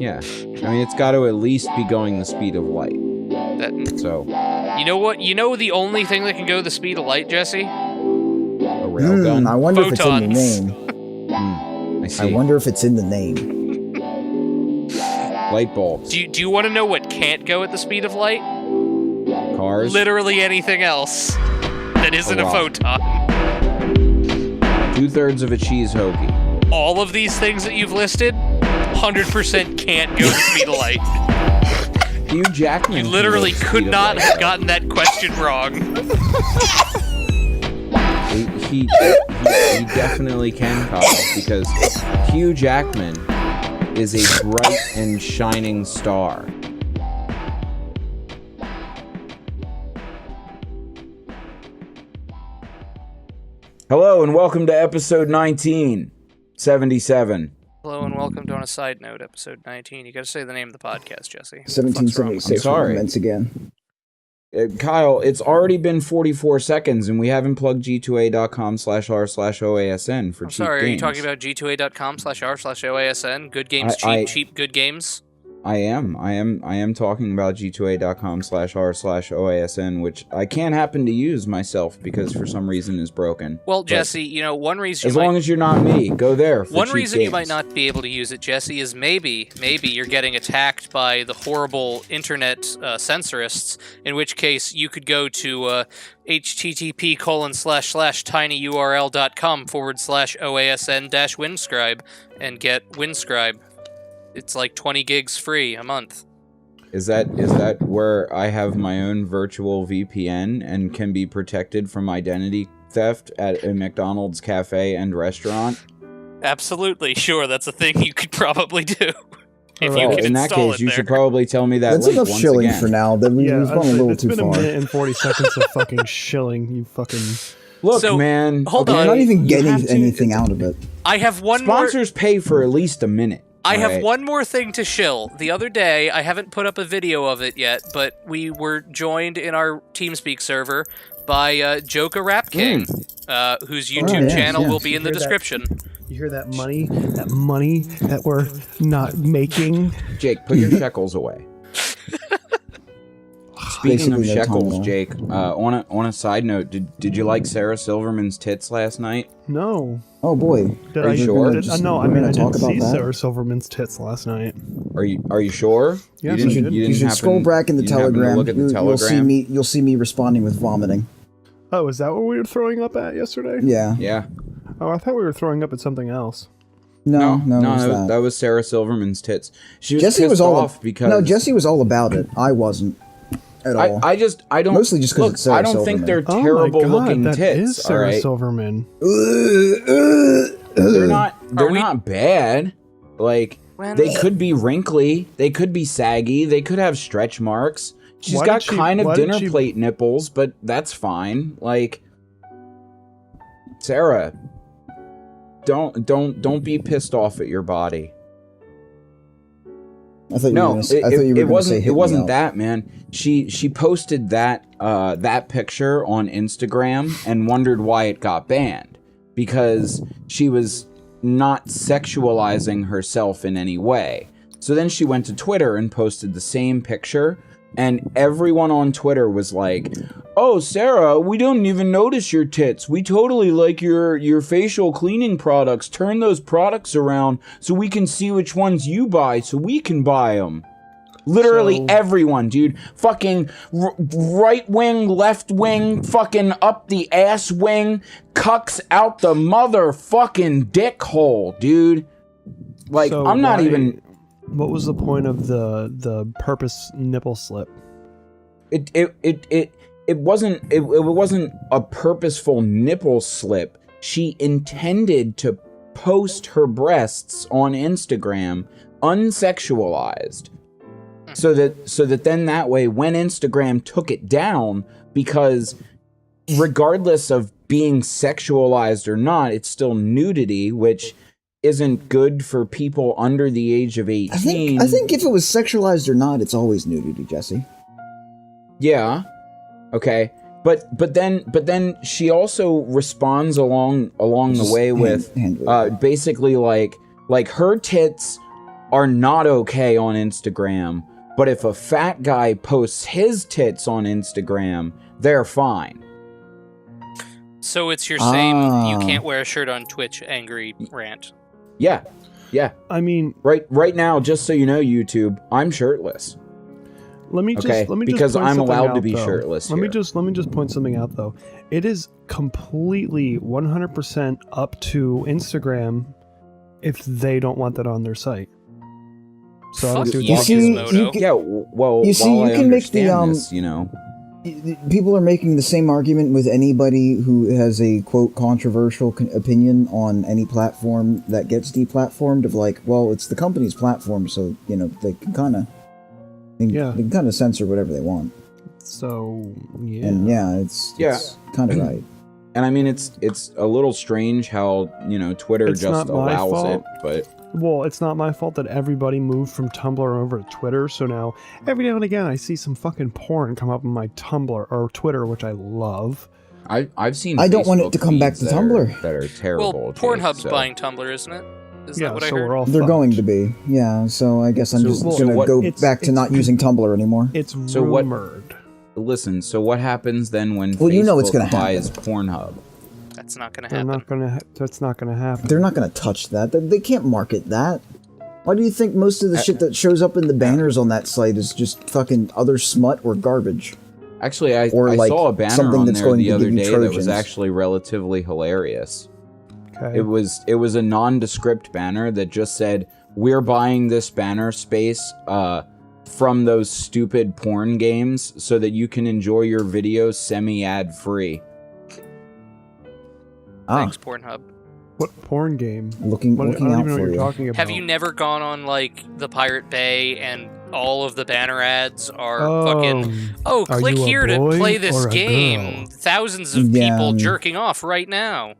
Yeah. I mean, it's got to at least be going the speed of light. So. You know what? You know the only thing that can go the speed of light, Jesse? A railgun? I wonder Photons. if it's in the name. I see. I wonder if it's in the name. Light bulbs. Do you want to know what can't go at the speed of light? Cars? Literally anything else that isn't a photon. 2/3 of a cheese hoagie. All of these things that you've listed, 100% can't go the speed of light. Hugh Jackman. You literally could not have gotten that question wrong. He definitely can, Kyle, because Hugh Jackman is a bright and shining star. Hello and welcome to episode 1977. Hello and welcome to On a Side Note, episode 19. You gotta say the name of the podcast, Jesse. 1776 I'm sorry. Romance again. Kyle, it's already been 44 seconds and we haven't plugged g2a.com/r/OASN for cheap Sorry, games. are you talking about g2a.com/r/OASN? Good games, cheap good games? I am talking about g2a.com/r/OASN, which I can't happen to use myself because for some reason is broken. Well, Jesse, you know, one reason as long as you're not me, go there for one cheap reason games. you might not be able to use it, Jesse, is maybe you're getting attacked by the horrible internet censorists, in which case you could go to http://tinyurl.com/OASN-Windscribe and get Windscribe. It's like 20 gigs free a month. Is that where I have my own virtual VPN and can be protected from identity theft at a McDonald's cafe and restaurant? Absolutely, sure, that's a thing you could probably do. If Well, you can in that install case, it you there. should probably tell me that That's link enough once shilling again. for now. We've gone a little too It's been far. a minute and 40 seconds of fucking shilling, you fucking... Look, So, man. hold okay, on. We're not even you getting have to- anything out of it. I have one Sponsors pay for at least a minute. I have alright? one more thing to shill. The other day, I haven't put up a video of it yet, but we were joined in our TeamSpeak server by Joker Rap King, whose YouTube yes, channel yes. will be in the You hear that? description. You hear that money? That money that we're not making? Jake, put your shekels away. Speaking of Basically, no shekels, tunnel. Jake, on a side note, did you like Sarah Silverman's tits last night? No. Oh boy. Did Are I, you sure? No, I We're mean, gonna I talk didn't about see that? Sarah Silverman's tits last night. Are you sure? Yes, you I didn't, did. You You didn't should happen, scroll back in the you didn't happen to telegram. Look at the You'll telegram. You'll see me responding with vomiting. Oh, is that what we were throwing up at yesterday? Yeah. Yeah. Oh, I thought we were throwing up at something else. No, it was that was Sarah Silverman's tits. She was Jesse pissed was all off because No, Jesse was all about it. I wasn't at all. I don't Mostly just 'cause look, it's Sarah I don't think they're Silverman. terrible oh my God, looking that tits. is Sarah all right? Silverman. They're not bad. Like When- they could be wrinkly, they could be saggy, they could have stretch marks. She's Why got did she- kind of why did dinner she- plate nipples, but that's fine. Like Sarah, don't be pissed off at your body. I thought No, you were gonna say it wasn't that, man. She posted that that picture on Instagram and wondered why it got banned because she was not sexualizing herself in any way. So then she went to Twitter and posted the same picture, and everyone on Twitter was like, "Oh, Sarah, we don't even notice your tits. We totally like your facial cleaning products. Turn those products around so we can see which ones you buy so we can buy them." Literally So- everyone, dude. Fucking right wing, left wing, fucking up the ass wing, cucks out the motherfucking dick hole, dude. Like, So I'm not why- even... What was the point of the purpose nipple slip? It wasn't a purposeful nipple slip. She intended to post her breasts on Instagram unsexualized. So that then that way when Instagram took it down, because regardless of being sexualized or not, it's still nudity, which isn't good for people under the age of 18. I think if it was sexualized or not, it's always nudity, Jesse. Yeah. Okay. But then she also responds along the way with basically like her tits are not okay on Instagram, but if a fat guy posts his tits on Instagram, they're fine. So it's your same you can't wear a shirt on Twitch angry rant. Yeah. Yeah. I mean, right now, just so you know, YouTube, I'm shirtless. let me just because point I'm something allowed to out, be though. shirtless Let me here. just point something out though. It is completely 100% up to Instagram if they don't want that on their site. So I don't Fuck see what you, the see, fuck- you can- Yeah, well, You see, while you I can make the, understand this, you know, People are making the same argument with anybody who has a quote controversial opinion on any platform that gets deplatformed. Of like, well, it's the company's platform, so you know they can kind of, they can kind of censor whatever they want. So yeah, And yeah, it's kind of right. and I mean it's a little strange how, you know, Twitter It's just not my allows fault. it, but well, it's not my fault that everybody moved from Tumblr over to Twitter. So now every now and again, I see some fucking porn come up on my Tumblr or Twitter, which I love. I've seen. I don't want it Facebook to come back to feeds Tumblr. that are terrible. Well, Jake, Pornhub's so- buying Tumblr, isn't it? Isn't Yeah, that what I so heard? we're all They're fucked. going to be, yeah. So I guess I'm So- just so gonna what- go it's- back to it's- not using Tumblr anymore. It's So what- rumored. Listen, so what happens then when Well, Facebook you know it's gonna buys Pornhub? That's not going to They're happen. not gonna. That's not gonna happen. They're not gonna touch that. They can't market that. Why do you think most of the shit that shows up in the banners on that site is just fucking other smut or garbage? Actually, I Or, like, saw a banner something on that's there going the to other give you day that was Trojans. actually relatively hilarious. Okay. It was a nondescript banner that just said, "We're buying this banner space from those stupid porn games so that you can enjoy your videos semi-ad free." Thanks, Pornhub. What porn game? Looking What, I looking don't out even know for what you. you're talking about. Have you never gone on, like, the Pirate Bay and all of the banner ads are fucking, oh, are click you a here to boy play this or a game. girl? Thousands of Yeah, people jerking off right now.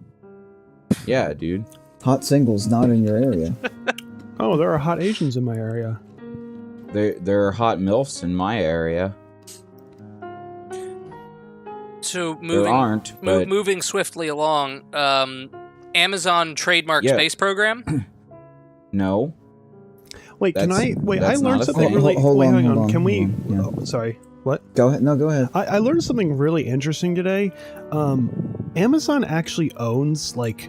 Yeah, dude. Hot singles not in your area. Oh, there are hot Asians in my area. There are hot MILFs in my area. So There moving aren't, but moving swiftly along, Amazon trademark Yeah. space program. no. Wait, can That's- I? Wait, I that's not learned a something thing. really. Hold wait, on, hang hold on. on, Can we? hold on, yeah. Oh, sorry. What? Go ahead. No, go ahead. I learned something really interesting today. Amazon actually owns like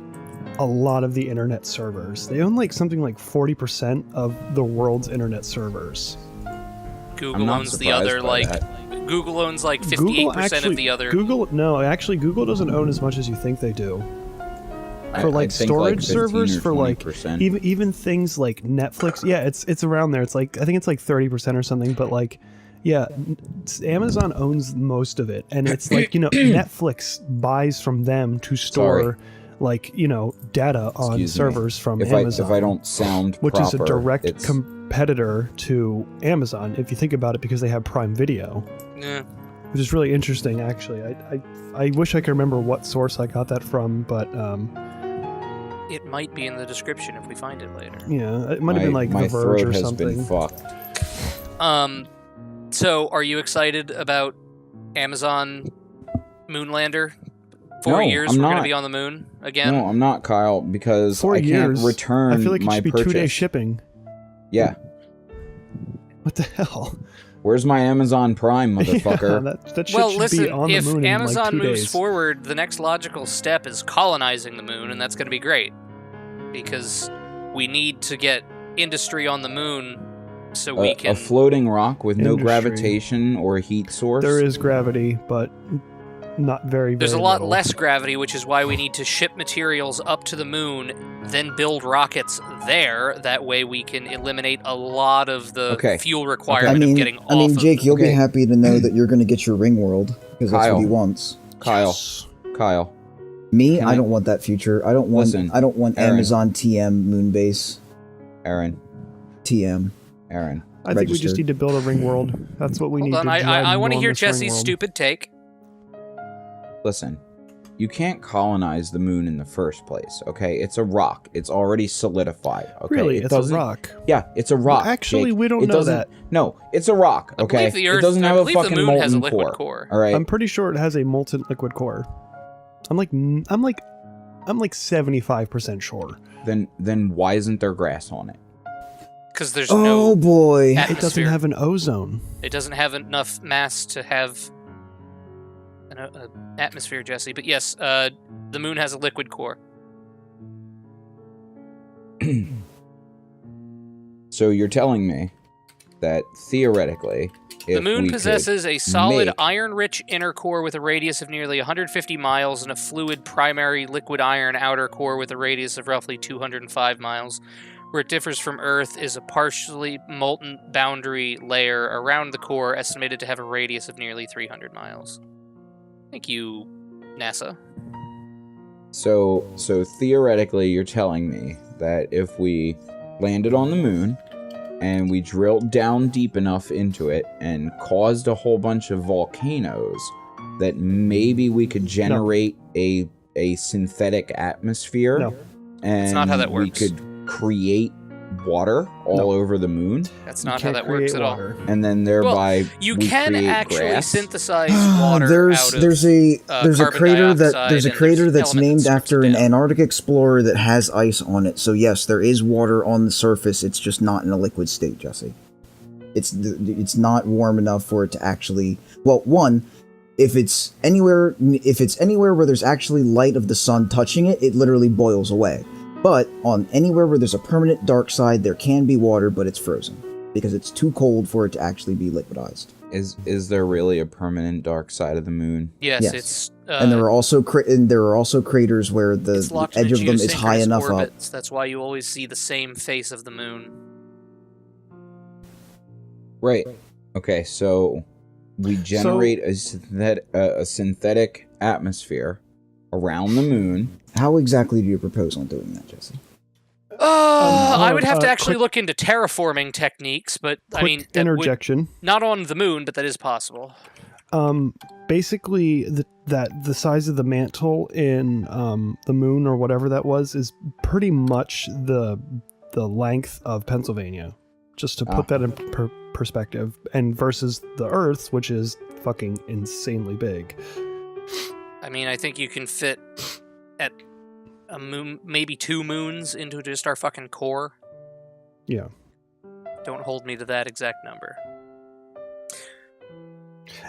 a lot of the internet servers. They own like something like 40% of the world's internet servers. I'm Google not owns the surprised other by like that. Google owns like 58% Google actually, of the other. Google doesn't own as much as you think they do. For I like think storage 15 servers, or for like 20%. even things like Netflix. Yeah, it's around there. It's like I think it's like 30% or something. But like, yeah, Amazon owns most of it, and it's like, you know, Netflix buys from them to store Sorry. like, you know, data on Excuse me. servers from if Amazon. if I don't sound which is a proper, direct it's- competitor to Amazon, if you think about it, because they have Prime Video, Yeah. which is really interesting. Actually, I wish I could remember what source I got that from, but It might be in the description if we find it later. yeah, it might have been like my The Verge throat or has something. been fucked. So are you excited about Amazon Moonlander? 4 No, years I'm we're going not. to be on the moon again. No, I'm not, Kyle, because 4 I years. can't return I feel like it my should be purchase. 2-day shipping. Yeah. What the hell? Where's my Amazon Prime, Yeah, motherfucker? that shit Well, should listen, be on if the moon Amazon in like 2 moves days. forward, the next logical step is colonizing the moon, and that's going to be great. Because we need to get industry on the moon so we can... A floating rock with no Industry. gravitation or heat source. There is gravity, but not very. There's a very lot little. less gravity, which is why we need to ship materials up to the moon, then build rockets there. That way we can eliminate a lot of the Okay. fuel I requirement of mean, getting off of Jake, you'll be Okay. happy to know that you're going to get your ring world because that's Kyle. what he wants. Kyle. Yes. Kyle. Me, Can I I- don't want that future. I don't want. Listen, I don't want Aaron. Amazon TM Moonbase Aaron. TM. Aaron. I think we just Registered. need to build a ring world. That's what we Hold need. on, to I want to hear ginormous ring Jesse's world. stupid take. Listen. You can't colonize the moon in the first place, okay? It's a rock. It's already solidified, okay? Really, It it's a doesn't- rock. Yeah, it's a rock. Actually, Jake. we don't It know doesn't- that. No, it's a rock, I okay? believe the Earth, it doesn't I have a believe the fucking moon molten has a liquid core. core. All right. I'm pretty sure it has a molten liquid core. I'm like 75% sure. Then why isn't there grass on it? Because there's Oh no boy. atmosphere. It doesn't have an ozone. It doesn't have enough mass to have an atmosphere, Jesse. But yes, the moon has a liquid core. So you're telling me that theoretically, The if moon we possesses could a solid make- iron-rich inner core with a radius of nearly 150 miles and a fluid primary liquid iron outer core with a radius of roughly 205 miles. Where it differs from Earth is a partially molten boundary layer around the core, estimated to have a radius of nearly 300 miles. Thank you, NASA. So theoretically, you're telling me that if we landed on the moon and we drilled down deep enough into it and caused a whole bunch of volcanoes, that maybe we could generate a synthetic atmosphere, No. and That's not how that we works. could create water all over the moon, That's You not how can't that works create at water. and then thereby You we can create actually grass? synthesize water out of there's a carbon crater dioxide, and crater there's that's element named that strips after it an down. Antarctic explorer that has ice on it. So yes, there is water on the surface. It's just not in a liquid state, Jesse. It's not warm enough for it to actually. Well, one, if it's anywhere where there's actually light of the sun touching it, it literally boils away. But on anywhere where there's a permanent dark side, there can be water, but it's frozen because it's too cold for it to actually be liquidized. Is there really a permanent dark side of the moon? Yes, Yes. it's And there are also craters where it's the locked in edge a of them is high geosynchronous enough up. orbits. That's why you always see the same face of the moon. Right. Okay, so we generate a synthetic atmosphere around the moon. How exactly do you propose on doing that, Jesse? I would have to quick- actually look into terraforming techniques, but I Quick mean, that would, interjection. not on the moon, but that is possible. Basically, the size of the mantle in the moon or whatever that was is pretty much the length of Pennsylvania. Just to put that in perspective, and versus the Earth's, which is fucking insanely big. I mean, I think you can fit at a moon, maybe 2 moons into just our fucking core. Yeah. Don't hold me to that exact number.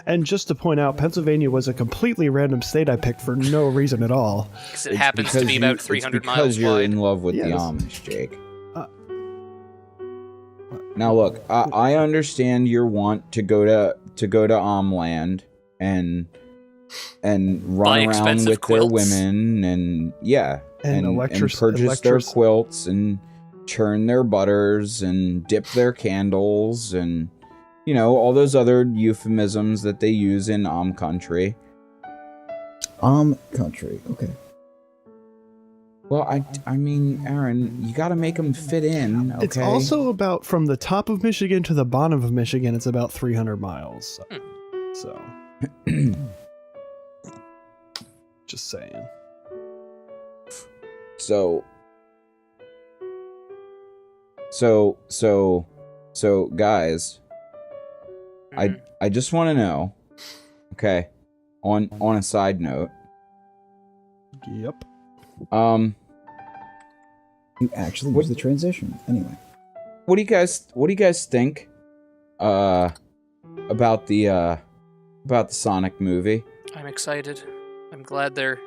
And just to point out, Pennsylvania was a completely random state I picked for no reason at all. Because it happens to be about 300 because miles you're wide. in love with the Yes. Amish, Jake. Uh, Now look, I understand your want to go to Amland and run Buy around expensive with quilts. their women and purchase their quilts and churn their butters and dip their candles and all those other euphemisms that they use in country. Country. Okay. Well, I mean, Aaron, you got to make them fit in. Okay. It's also about from the top of Michigan to the bottom of Michigan. It's about 300 miles. So, just saying. So, guys, Mhm. I just want to know, okay, on a side note, Yep. You actually use the transition. Anyway. what do you guys think about the Sonic movie? I'm excited. I'm glad they're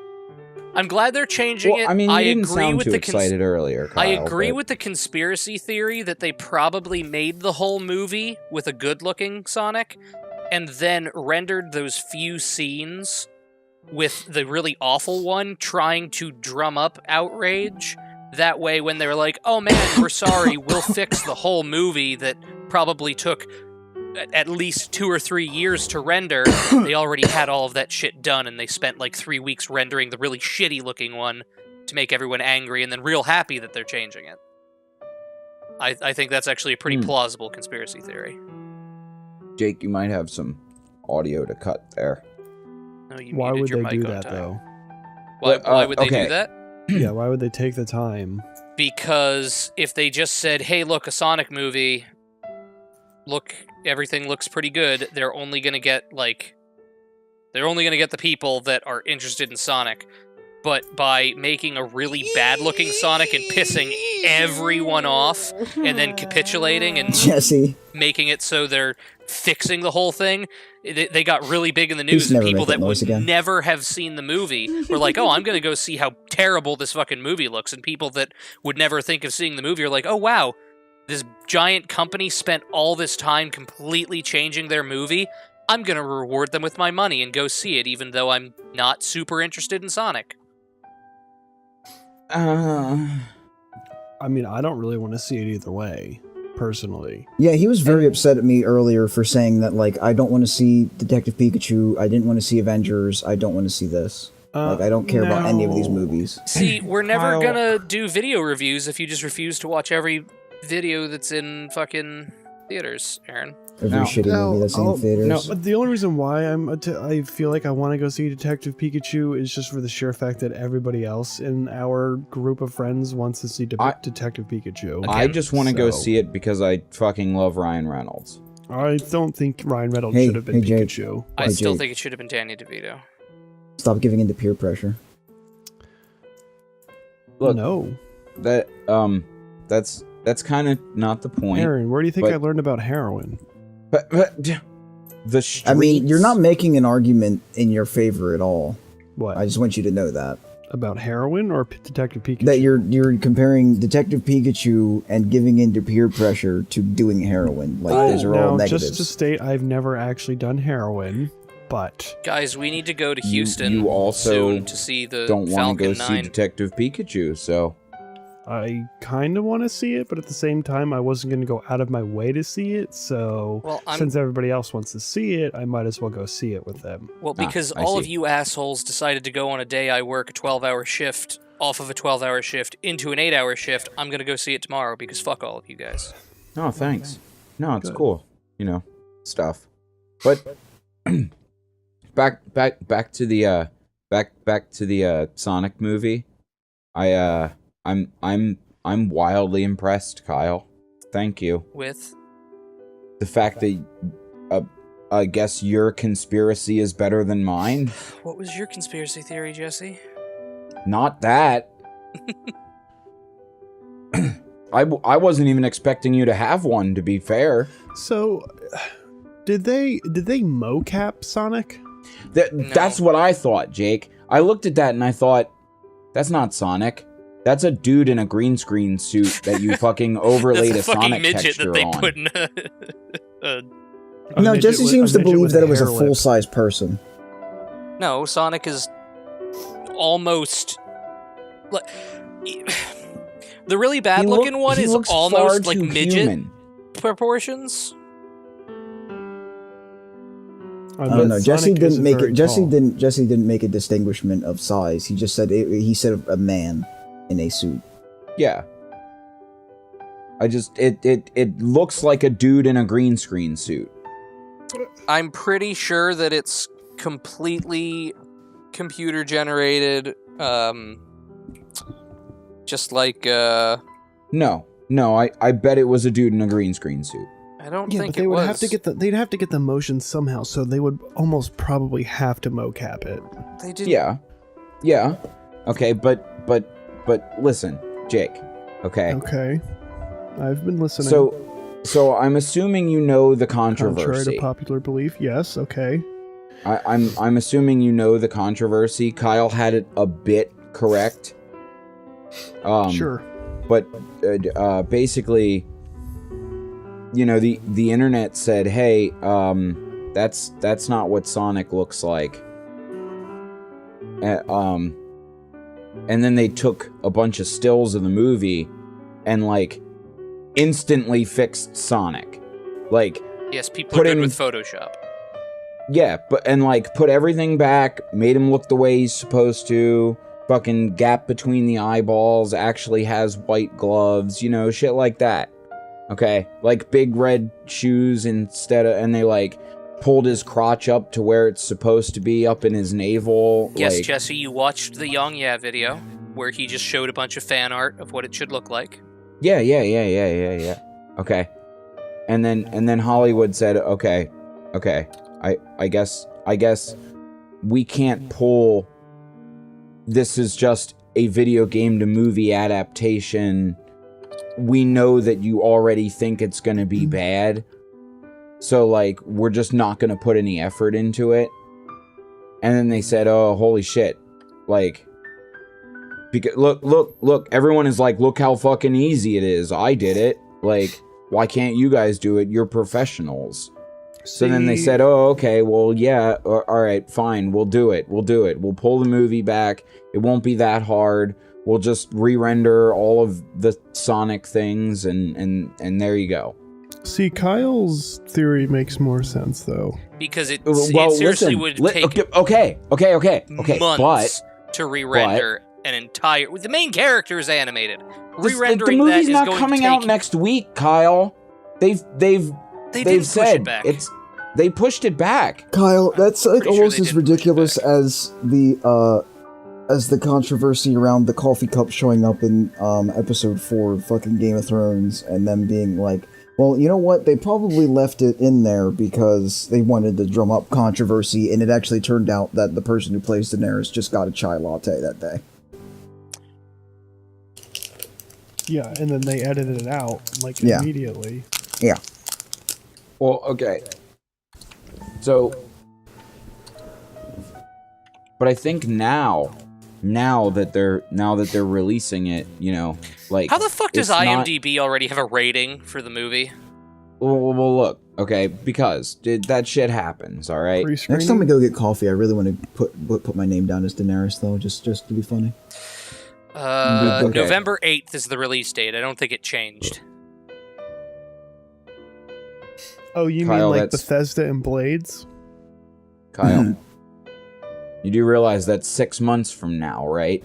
changing Well, it. I mean, you didn't agree sound with too the excited earlier, Kyle, I agree but- with the conspiracy theory that they probably made the whole movie with a good-looking Sonic and then rendered those few scenes with the really awful one trying to drum up outrage. That way, when they're like, oh man, we're sorry, we'll fix the whole movie that probably took at least 2 or 3 years to render, they already had all of that shit done, and they spent like 3 weeks rendering the really shitty-looking one to make everyone angry, and then real happy that they're changing it. I think that's actually a pretty plausible conspiracy theory. Jake, you might have some audio to cut there. No, you Why muted would your they mic do on that time. though? Why would they okay. do that? Yeah. Why would they take the time? Because if they just said, hey, look, a Sonic movie, look, everything looks pretty good, they're only gonna get the people that are interested in Sonic. But by making a really bad-looking Sonic and pissing everyone off and then capitulating and Jesse. making it so they're fixing the whole thing. They got really big in the Please news, and never people make that that would noise again. never have seen the movie were like, oh, I'm going to go see how terrible this fucking movie looks. And people that would never think of seeing the movie are like, oh, wow, this giant company spent all this time completely changing their movie. I'm going to reward them with my money and go see it, even though I'm not super interested in Sonic. I mean, I don't really want to see it either way, personally. Yeah, he was very upset at me earlier for saying that, like, I don't want to see Detective Pikachu, I didn't want to see Avengers, I don't want to see this. Like, I don't care about any of these movies. See, we're never gonna do video reviews if you just refuse to watch every video that's in fucking theaters, Aaron. Every shitty movie that's in theaters. No, but the only reason why I feel like I want to go see Detective Pikachu is just for the sheer fact that everybody else in our group of friends wants to see Detective Pikachu. I just want to go see it because I fucking love Ryan Reynolds. I don't think Ryan Reynolds should have been Pikachu. I still think it should have been Danny DeVito. Stop giving in to peer pressure. Look, no. That's kind of not the point. Aaron, where do you think I learned about heroin? But the streets... I mean, you're not making an argument in your favor at all. What? I just want you to know that. About heroin or Detective Pikachu? That you're comparing Detective Pikachu and giving in to peer pressure to doing heroin. Like, those are all negatives. Just to state, I've never actually done heroin, but... Guys, we need to go to Houston you also soon to see the don't want to go 9. see Detective Pikachu, so... I kind of want to see it, but at the same time, I wasn't going to go out of my way to see it, so since everybody else wants to see it, I might as well go see it with them. Well, because all of you assholes decided to go on a day I work a 12-hour shift, off of a 12-hour shift, into an 8-hour shift, I'm going to go see it tomorrow, because fuck all of you guys. Oh, thanks. No, it's cool. You know, stuff. But back to the Sonic movie. I'm wildly impressed, Kyle. Thank you. With? The fact that I guess your conspiracy is better than mine. What was your conspiracy theory, Jesse? Not that. I wasn't even expecting you to have one, to be fair. So, did they mocap Sonic? That's what I thought, Jake. I looked at that and I thought, that's not Sonic. That's a dude in a green screen suit that you fucking overlaid a Sonic texture that they on. Put in no, Jesse seems to believe that it was a full-size person. No, Sonic is almost... The really bad-looking one is almost like midget proportions. I don't know. Jesse didn't make it. Jesse didn't make a distinguishment of size. He just said he said a man in a suit. Yeah. It looks like a dude in a green screen suit. I'm pretty sure that it's completely computer generated. Just like No, I bet it was a dude in a green screen suit. I don't think but they it would was. have to get they'd have to get the motion somehow, so they would almost probably have to mocap it. They did. Yeah. Okay, but listen, Jake. Okay. Okay. I've been listening. So I'm assuming you know the controversy. Contrary to popular belief, yes. Okay. I'm assuming you know the controversy. Kyle had it a bit correct. Sure. But basically, you know, the internet said, "Hey, that's not what Sonic looks like." And then they took a bunch of stills of the movie and like instantly fixed Sonic. Like, yes, people are good with Photoshop. Yeah, and like put everything back, made him look the way he's supposed to. Fucking gap between the eyeballs, actually has white gloves, you know, shit like that. Okay? Like big red shoes and they like pulled his crotch up to where it's supposed to be, up in his navel. Yes, like, Jesse, you watched the Young Yeah video where he just showed a bunch of fan art of what it should look like. Yeah. Okay. And then Hollywood said, okay. I guess we can't pull. This is just a video game to movie adaptation. we know that you already think it's going to be bad. So, like, we're just not going to put any effort into it. And then they said, oh, holy shit. Like, because look, everyone is like, look how fucking easy it is. I did it. Like, why can't you guys do it? You're professionals. So then they said, oh, okay, well, yeah, all right, fine, we'll do it. We'll pull the movie back. It won't be that hard. We'll just re-render all of the Sonic things, and there you go. See, Kyle's theory makes more sense, though. Because it Well, seriously listen, would take okay, months but to re-render an entire... The main character is animated. the Re-rendering movie's that is not going coming to take... out next week, Kyle. They've didn't said push it back. they pushed it back. Kyle, that's like Pretty sure almost they as did push it ridiculous back. as the controversy around the coffee cup showing up in episode 4 of fucking Game of Thrones, and them being like, well, you know what? They probably left it in there because they wanted to drum up controversy, and it actually turned out that the person who plays Daenerys just got a chai latte that day. Yeah, and then they edited it out, like, Yeah. immediately. Yeah. Well, okay. So, but I think now that they're releasing it, you know, like, How the fuck does it's not- IMDb already have a rating for the movie? Well, look, okay, because that shit happens, all right. Next time we go get coffee, I really want to put my name down as Daenerys, though, just to be funny. Okay. November 8th is the release date. I don't think it changed. Oh, you Kyle, mean like that's- Bethesda and Blades? Kyle, you do realize that's 6 months from now, right?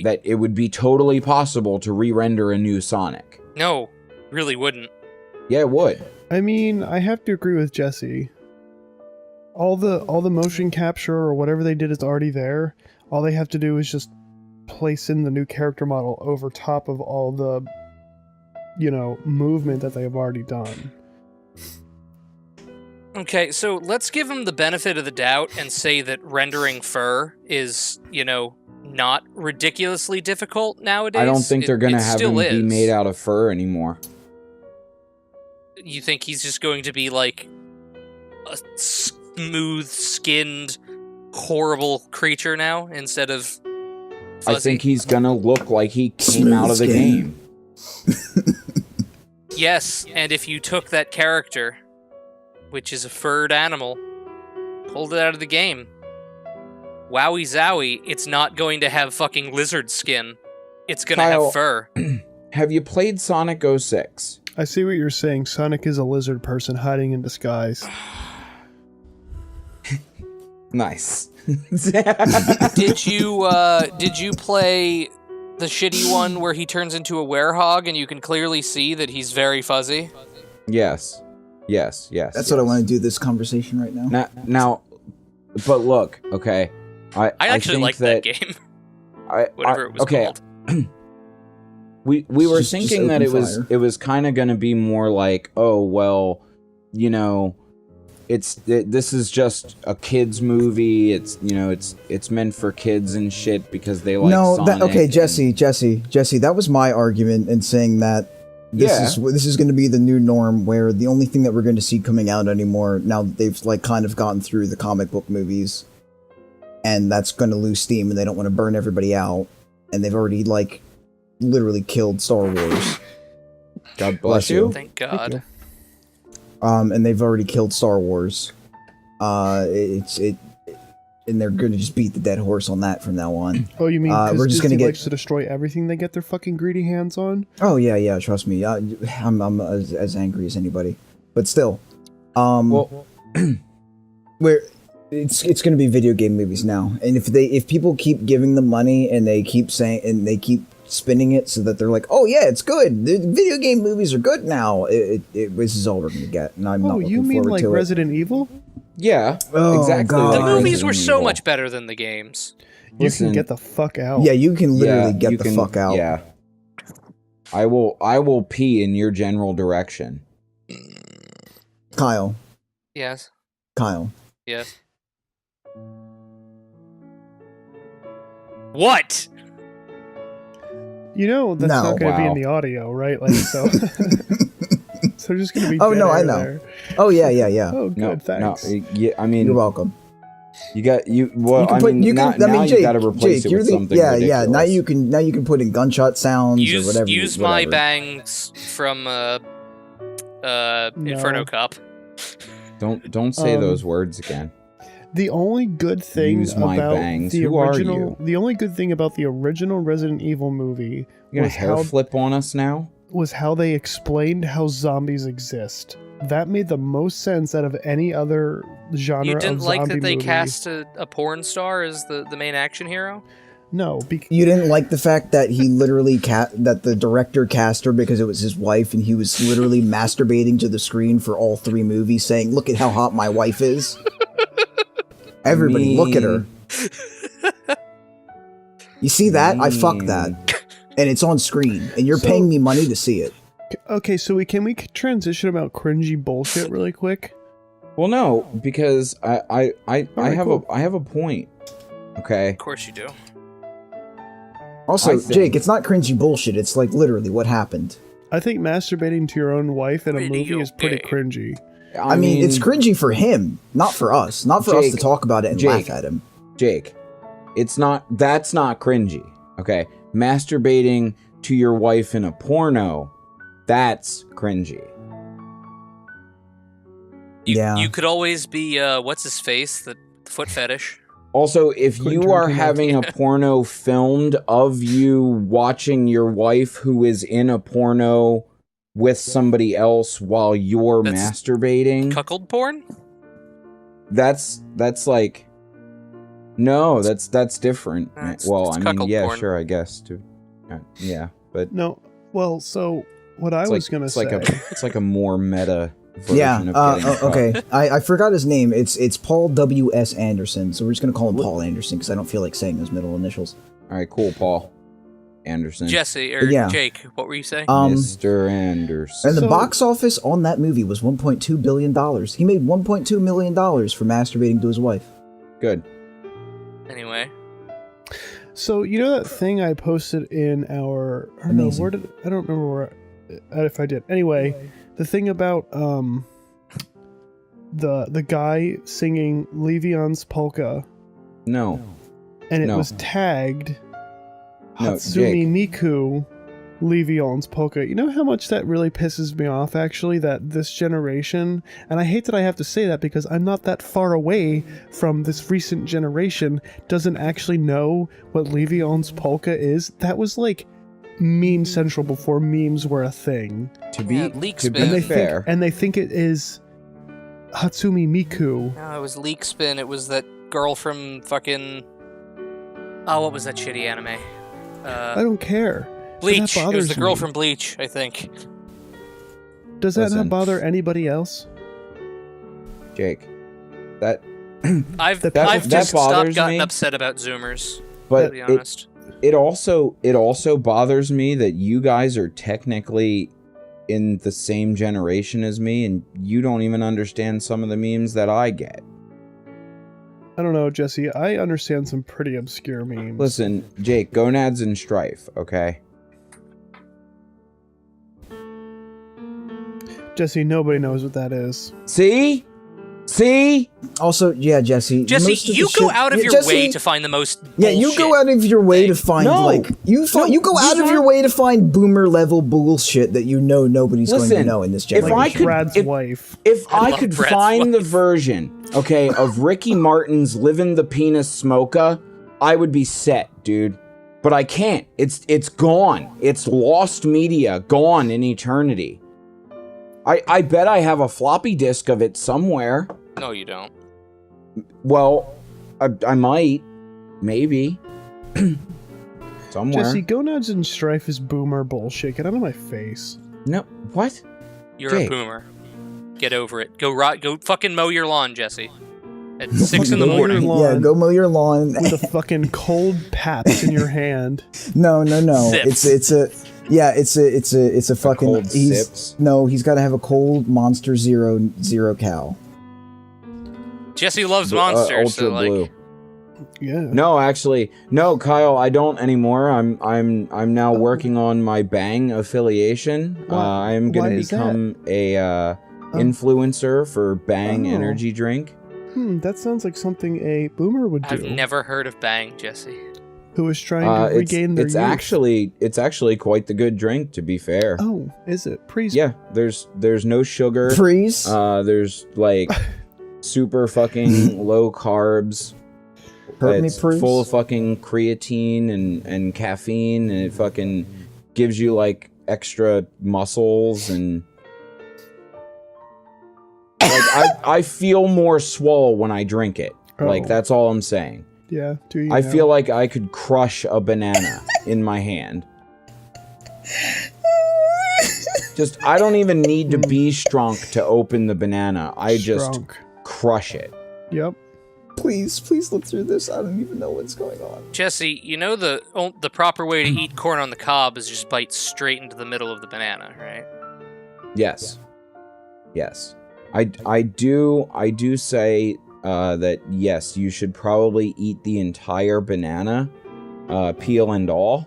That it would be totally possible to re-render a new Sonic. No, really wouldn't. Yeah, it would. I mean, I have to agree with Jesse. All the motion capture or whatever they did is already there. All they have to do is just place in the new character model over top of all the, movement that they've already done. Okay, so let's give them the benefit of the doubt and say that rendering fur is, not ridiculously difficult nowadays. I don't think they're gonna It have still him be is. made out of fur anymore. You think he's just going to be like a smooth-skinned, horrible creature now instead of fuzzy? I think he's gonna look like he came out of the Smooth game. Yes, and if you took that character, which is a furred animal, pulled it out of the game, wowie zowie, it's not going to have fucking lizard skin. It's gonna Kyle, have fur. Have you played Sonic 06? I see what you're saying. Sonic is a lizard person hiding in disguise. Nice. Did you play the shitty one where he turns into a werehog and you can clearly see that he's very fuzzy? Yes. That's what I want to do this conversation right now. Now, but look, okay. I actually think like that game. Whatever it was called. We were Just thinking that open fire. it was kind of going to be more like, oh well, this is just a kids movie. It's meant for kids and shit because they like Sonic. Okay, Jesse, that was my argument in saying that this is going to be the new norm, where the only thing that we're going to see coming out anymore, now that they've like kind of gotten through the comic book movies, and that's going to lose steam, and they don't want to burn everybody out, and they've already like literally killed Star Wars. God bless you. Thank God. And they've already killed Star Wars. And they're going to just beat the dead horse on that from now on. Oh, you mean we're because just Disney gonna get- likes to destroy everything they get their fucking greedy hands on? Oh yeah, trust me. I'm as angry as anybody, but still, Well, where it's going to be video game movies now, and if people keep giving them money and they keep saying and they keep spinning it so that they're like, oh yeah, it's good. The video game movies are good now. This is all we're going to get, and I'm not looking You mean forward like to Resident Evil? yeah, Oh, exactly. God. The like movies were Resident so Evil. much better than the games. You Listen, can get the fuck out. it. Yeah, you can literally Yeah, get you the can- fuck out. Yeah. I will pee in your general direction. Kyle. Yes. Yes. What? You know that's No. not going to be Wow. in the audio, right? Like so. So just going to be. Oh, dead no, I air know. there. Oh yeah. Oh, good. Thanks. Yeah, I mean, You're welcome. you got you. Well, You can put. You can. now Jake. you got to replace Jake, it you're with the. something Yeah, ridiculous. Now you can. Now you can put in gunshot sounds or whatever. Use my whatever. bangs from Inferno Cop. Don't say those words again. The only good thing Use my about bangs. the Who are original, you? the only good thing about the original Resident Evil movie You gonna was hair how flip on us now? was how they explained how zombies exist. That made the most sense out of any other genre You of didn't zombie like that they movie. cast a porn star as the main action hero? No, You didn't like the fact that he literally that the director cast her because it was his wife, and he was literally masturbating to the screen for all 3 movies, saying, "Look at how hot my wife is." Everybody, look at her. You see that? I fuck that, and it's on screen, and you're paying me money to see it. okay, so can we transition about cringy bullshit really quick? Well, no, because I have cool. I have a point. Okay. Of course you do. Also, I think- Jake, it's not cringy bullshit. It's like literally what happened. I think masturbating to your own wife in a Pretty movie is pretty okay. cringy. I mean, it's cringy for him, not for us. Not for us to Jake, talk about it and Jake. laugh at him. Jake, that's not cringy. Okay, masturbating to your wife in a porno, that's cringy. You could always be what's his face, the foot fetish. Also, if Quentin you are Tarantino. having a porno filmed of you watching your wife who is in a porno with somebody else while you're That's masturbating, Cuckold porn? that's like, no, that's different. It's I mean, cuckold yeah, porn. sure, I guess too. Yeah, but No, well, so what I it's was like, gonna it's say. like it's like a more meta version Yeah. of getting fucked. Okay. I forgot his name. It's Paul W.S. Anderson. So we're just gonna call him Paul Anderson because I don't feel like saying his middle initials. All right, cool, Paul Anderson. Jesse or Yeah. Jake, what were you saying? Mr. Anderson. And the So- box office on that movie was $1.2 billion. He made $1.2 million for masturbating to his wife. Good. Anyway, So you know that thing I posted in our I don't know Amazing. where did I don't remember where if I did. Anyway, the thing about the guy singing Levion's polka No. and it No. was tagged No, Hatsumi Jake. Miku Levion's polka. You know how much that really pisses me off actually, that this generation, and I hate that I have to say that because I'm not that far away from this recent generation, doesn't actually know what Levion's polka is. That was like meme central before memes were a thing. To be, Yeah, leak to spin. be And they fair, think it is Hatsumi Miku. no, it was Leak Spin. It was that girl from fucking. Oh, what was that shitty anime? I don't care. Bleach. that It was the bothers girl me. from Bleach, I think. Does that Listen. not bother anybody else? Jake, that, I've That just stopped bothers getting me. upset about Zoomers. To but be honest. it also bothers me that you guys are technically in the same generation as me, and you don't even understand some of the memes that I get. I don't know, Jesse. I understand some pretty obscure memes. Listen, Jake, gonads and strife, okay? Jesse, nobody knows what that is. See? Also, yeah, Jesse. Jesse, most of the you go shit- out of Yeah, your Jesse, way to find the most. Yeah, you go out of your way to find No. like you go out of your way to find boomer level bullshit that you know nobody's going to Listen, know in this if generation. I could- Brad's if- wife. If I love could Brad's find the wife. version, okay, of Ricky Martin's "Livin' the Penis Smoker," I would be set, dude. But I can't. It's gone. It's lost media, gone in eternity. I bet I have a floppy disk of it somewhere. No, you don't. Well, I might, maybe, somewhere. Jesse, gonads and strife is boomer bullshit. Get out of my face. No, what? You're Jake. a boomer. Get over it. Go fucking mow your lawn, Jesse. At 6 in the mow your morning. lawn. Yeah, go mow your lawn. With a fucking cold Pabst in your hand. No. Sips. It's a fucking. cold sips? He's got to have a cold Monster Zero Cal. Jesse loves monsters, Ultra so like. blue. Yeah. No, actually, no, Kyle, I don't anymore. I'm now working on my Bang affiliation. I'm Why gonna is become a influencer for Bang Oh. energy drink. That sounds like something a boomer would do. I've never heard of Bang, Jesse. Who is trying to regain their it's youth. it's actually quite the good drink, to be fair. Oh, is it? Please. Yeah, there's no sugar. Freeze. There's like super fucking low carbs. Hurt me, It's please. full of fucking creatine and caffeine, and it fucking gives you like extra muscles and like I feel more swole when I drink it. Like Oh. that's all I'm saying. Yeah. Do you? I now? feel like I could crush a banana in my hand. Just I don't even need to be strong to open the banana. I just Strong. crush it. Yep. Please look through this. I don't even know what's going on. Jesse, you know the proper way to eat corn on the cob is just bite straight into the middle of the banana, right? Yes. Yes. I do say that yes, you should probably eat the entire banana, peel and all.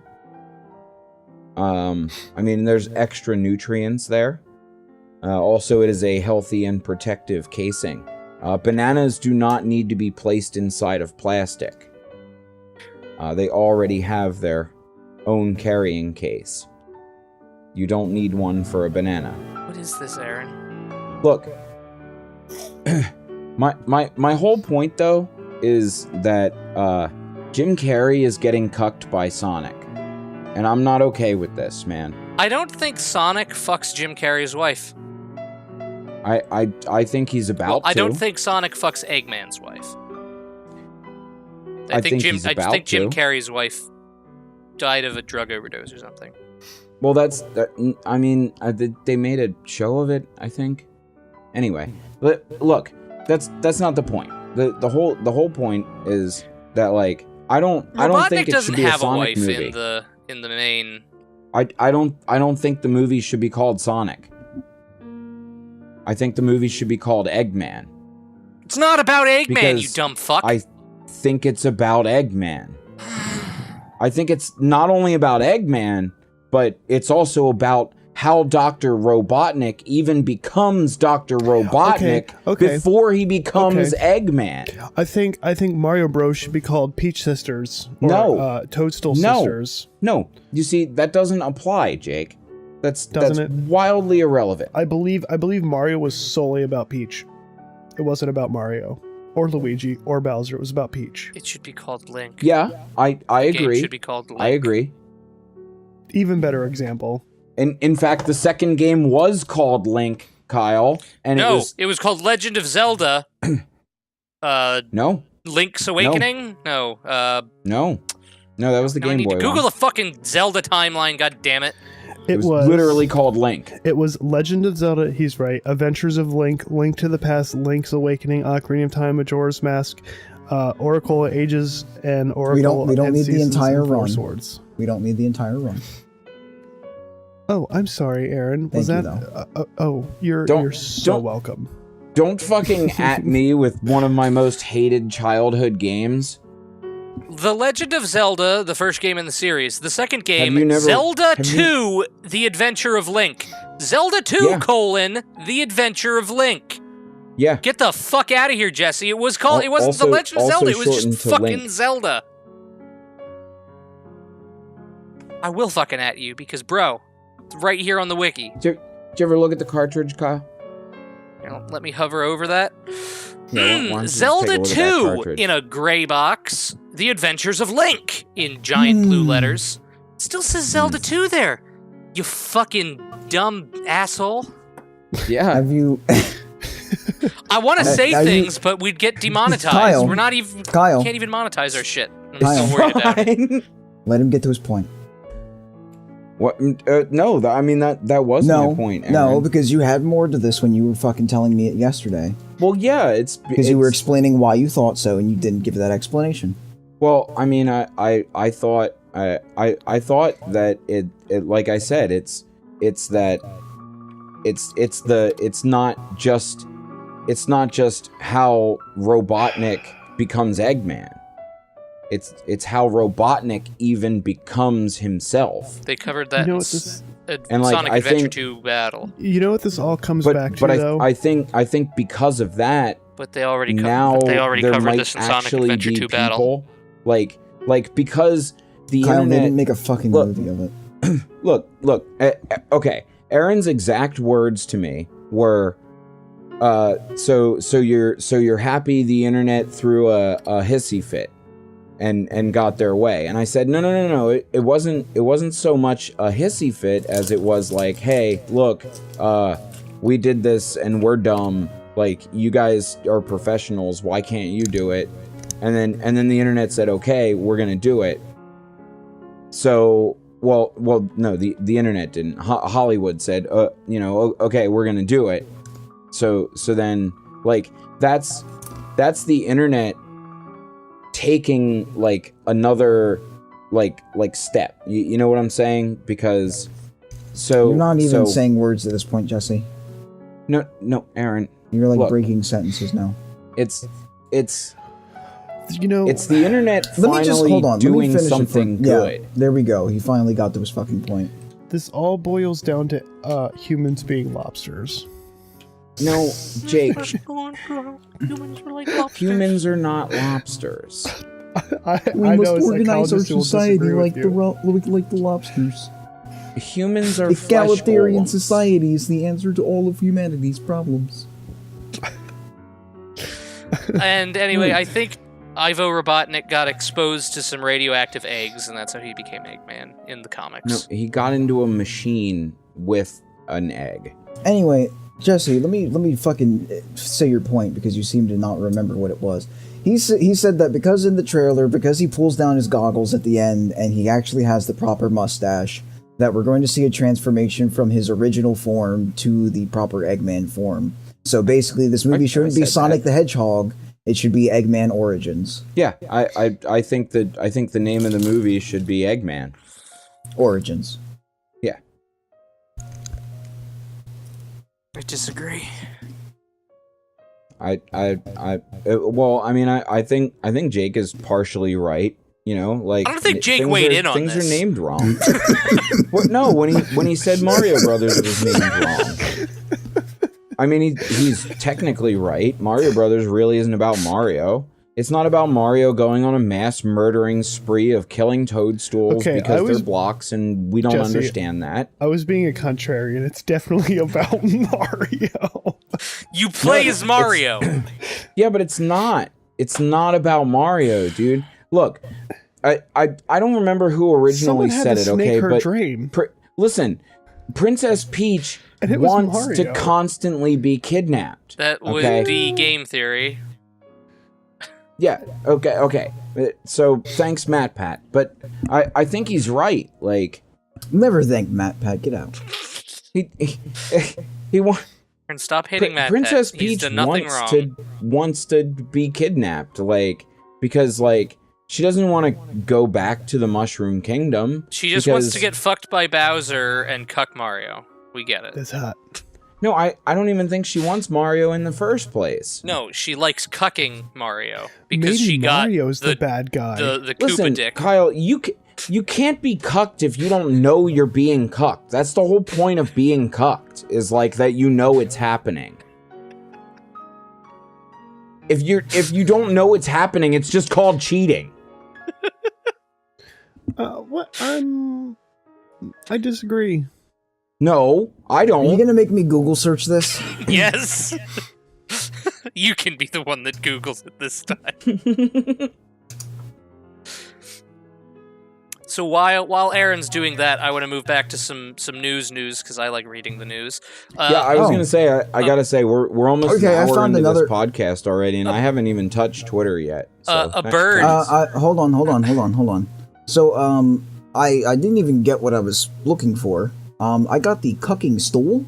I mean, there's extra nutrients there. Also, it is a healthy and protective casing. Bananas do not need to be placed inside of plastic. They already have their own carrying case. You don't need one for a banana. What is this, Aaron? Look, my whole point though is that Jim Carrey is getting cucked by Sonic, and I'm not okay with this, man. I don't think Sonic fucks Jim Carrey's wife. I think he's about to. I don't think Sonic fucks Eggman's wife. I think he's I about think Jim to. Carrey's wife died of a drug overdose or something. Well, I mean, they made a show of it, I think. Anyway, but look, that's not the point. The whole point is that like I don't think it should be a Sonic movie. Robotnik doesn't have a wife in the main. I don't think the movie should be called Sonic. I think the movie should be called Eggman. It's not about Eggman, Because you dumb fuck. I think it's about Eggman. I think it's not only about Eggman, but it's also about how Dr. Robotnik even becomes Dr. Robotnik Okay. before he becomes Eggman. I think Mario Bros should be called Peach Sisters. Or, No. Toadstool No. Sisters. No, you see, that doesn't apply, Jake. That's Doesn't it? wildly irrelevant. I believe Mario was solely about Peach. It wasn't about Mario or Luigi or Bowser. It was about Peach. It should be called Link. Yeah, I The game agree. should be called Link. I agree. Even better example. In fact, the second game was called Link, Kyle, and It was called Legend of Zelda. no, Link's Awakening? No. no, that was the Now I Game need Boy to Google one. the fucking Zelda timeline, god damn it. It was literally called Link. It was Legend of Zelda. He's right. Adventures of Link, Link to the Past, Link's Awakening, Ocarina of Time, Majora's Mask, Oracle of Ages, and Oracle. We don't and need the Seasons entire and Four run. Swords. We don't need the entire run. Oh, I'm sorry, Aaron. Was Thank that? You're so don't- welcome. Don't fucking at me with one of my most hated childhood games. The Legend of Zelda, the first game in the series. The second game, you never- Zelda have 2, The Adventure of Link. Zelda 2, Yeah. The Adventure of Link. Yeah, Get the fuck out of here, Jesse. It was called. It wasn't Also- The Legend of also Zelda. It was just shortened to fucking Link. Zelda. I will fucking at you because, bro, it's right here on the wiki. Did you ever look at the cartridge, Kyle? You know, let me hover over that. Yeah, why don't you just Zelda take a look at that 2 cartridge? in a gray box. The Adventures of Link in giant blue letters. Still says Zelda 2 there. You fucking dumb asshole. Yeah, Have you, I want to say now you- things, but we'd get demonetized. Kyle. We're not even. Kyle. Can't even monetize our shit. I'm Kyle. so worried about it. fine. let him get to his point? What? No, I mean that was No, my point. no, Aaron. because you had more to this when you were fucking telling me it yesterday. Well, yeah, it's Because you were explaining why you thought so, and you didn't give that explanation. Well, I mean, I thought I thought that it like I said, it's not just how Robotnik becomes Eggman. It's how Robotnik even becomes himself. They covered that You know in what this- And, like, Sonic I Adventure think- 2 battle. You know what this all comes back to, But though? I think because of that, But they already now there covered might this in Sonic actually Adventure be 2 battle. people like because the Kyle, they internet. didn't make a fucking Look. movie of it. Look. Okay, Aaron's exact words to me were, so you're happy the internet threw a hissy fit, and got their way. And I said, no. It wasn't so much a hissy fit as it was like, hey, look, we did this and we're dumb. Like, you guys are professionals. Why can't you do it? And then the internet said, okay, we're gonna do it. So, well, no, the internet didn't. Hollywood said, okay, we're gonna do it. So then, like, that's the internet taking, like, another, like step. You know what I'm saying? Because, so You're not even saying words at this point, Jesse. No, Aaron. You're like Look. breaking sentences now. It's You know, it's the internet Let me just hold on. Let me doing finish something it good. Yeah, there we go. He finally got to his fucking point. this all boils down to humans being lobsters. No, Jake, Humans were like lobsters. humans are not lobsters. We I must know a organize our psychologist will society disagree like with you. like the lobsters. Humans are Egalitarian flesh golems. society is the answer to all of humanity's problems. And anyway, I think Ivo Robotnik got exposed to some radioactive eggs, and that's how he became Eggman in the No, comics. he got into a machine with an egg. Anyway, Jesse, let me fucking say your point because you seem to not remember what it was. He said that because in the trailer, because he pulls down his goggles at the end and he actually has the proper mustache, that we're going to see a transformation from his original form to the proper Eggman form. So basically, this movie shouldn't be said Sonic that. the Hedgehog. It should be Eggman Origins. Yeah, I think the name of the movie should be Eggman. Origins. Yeah. I disagree. Well, I mean, I think Jake is partially right. You know, like, I don't think Jake things weighed are- in on things this. are named wrong. No, when he said Mario Brothers, it was named wrong. I mean, he's technically right. Mario Brothers really isn't about Mario. It's not about Mario going on a mass murdering spree of killing toadstools Okay, because I was- they're blocks, and we don't Jesse, understand that. I was being a contrarian. It's definitely about Mario. You play as Mario. Yeah, but it's not. It's not about Mario, dude. Look, I don't remember who originally Someone had said to it, snake okay? her But dream. listen, Princess Peach And it was wants to Mario. constantly be kidnapped. That would Okay. be game theory. Yeah, okay. So thanks, Matt Pat. But I think he's right. Like, Never thank Matt Pat. Get out. he wants. And stop hitting Matt Princess Pat. He's Peach done nothing wrong. wants to be kidnapped, like, because, like, she doesn't want to go back to the Mushroom Kingdom. She just wants to because- get fucked by Bowser and cuck Mario. We get it. That's hot. No, I don't even think she wants Mario in the first place. No, she likes cucking Mario because Maybe she got Mario's the bad guy. the Koopa Listen, dick. Kyle, you can't be cucked if you don't know you're being cucked. That's the whole point of being cucked, is like that you know it's happening. If you don't know it's happening, it's just called cheating. What? I disagree. No, I Are you don't. gonna make me Google search this? Yes. You can be the one that Googles it this time. So while Aaron's doing that, I want to move back to some news because I like reading the news. Yeah, I was Oh. gonna say, I gotta say, we're almost Okay, I an hour found into another- this podcast already, and I haven't even touched Twitter yet. So A next bird. time. Hold on. So, I didn't even get what I was looking for. I got the cucking stool,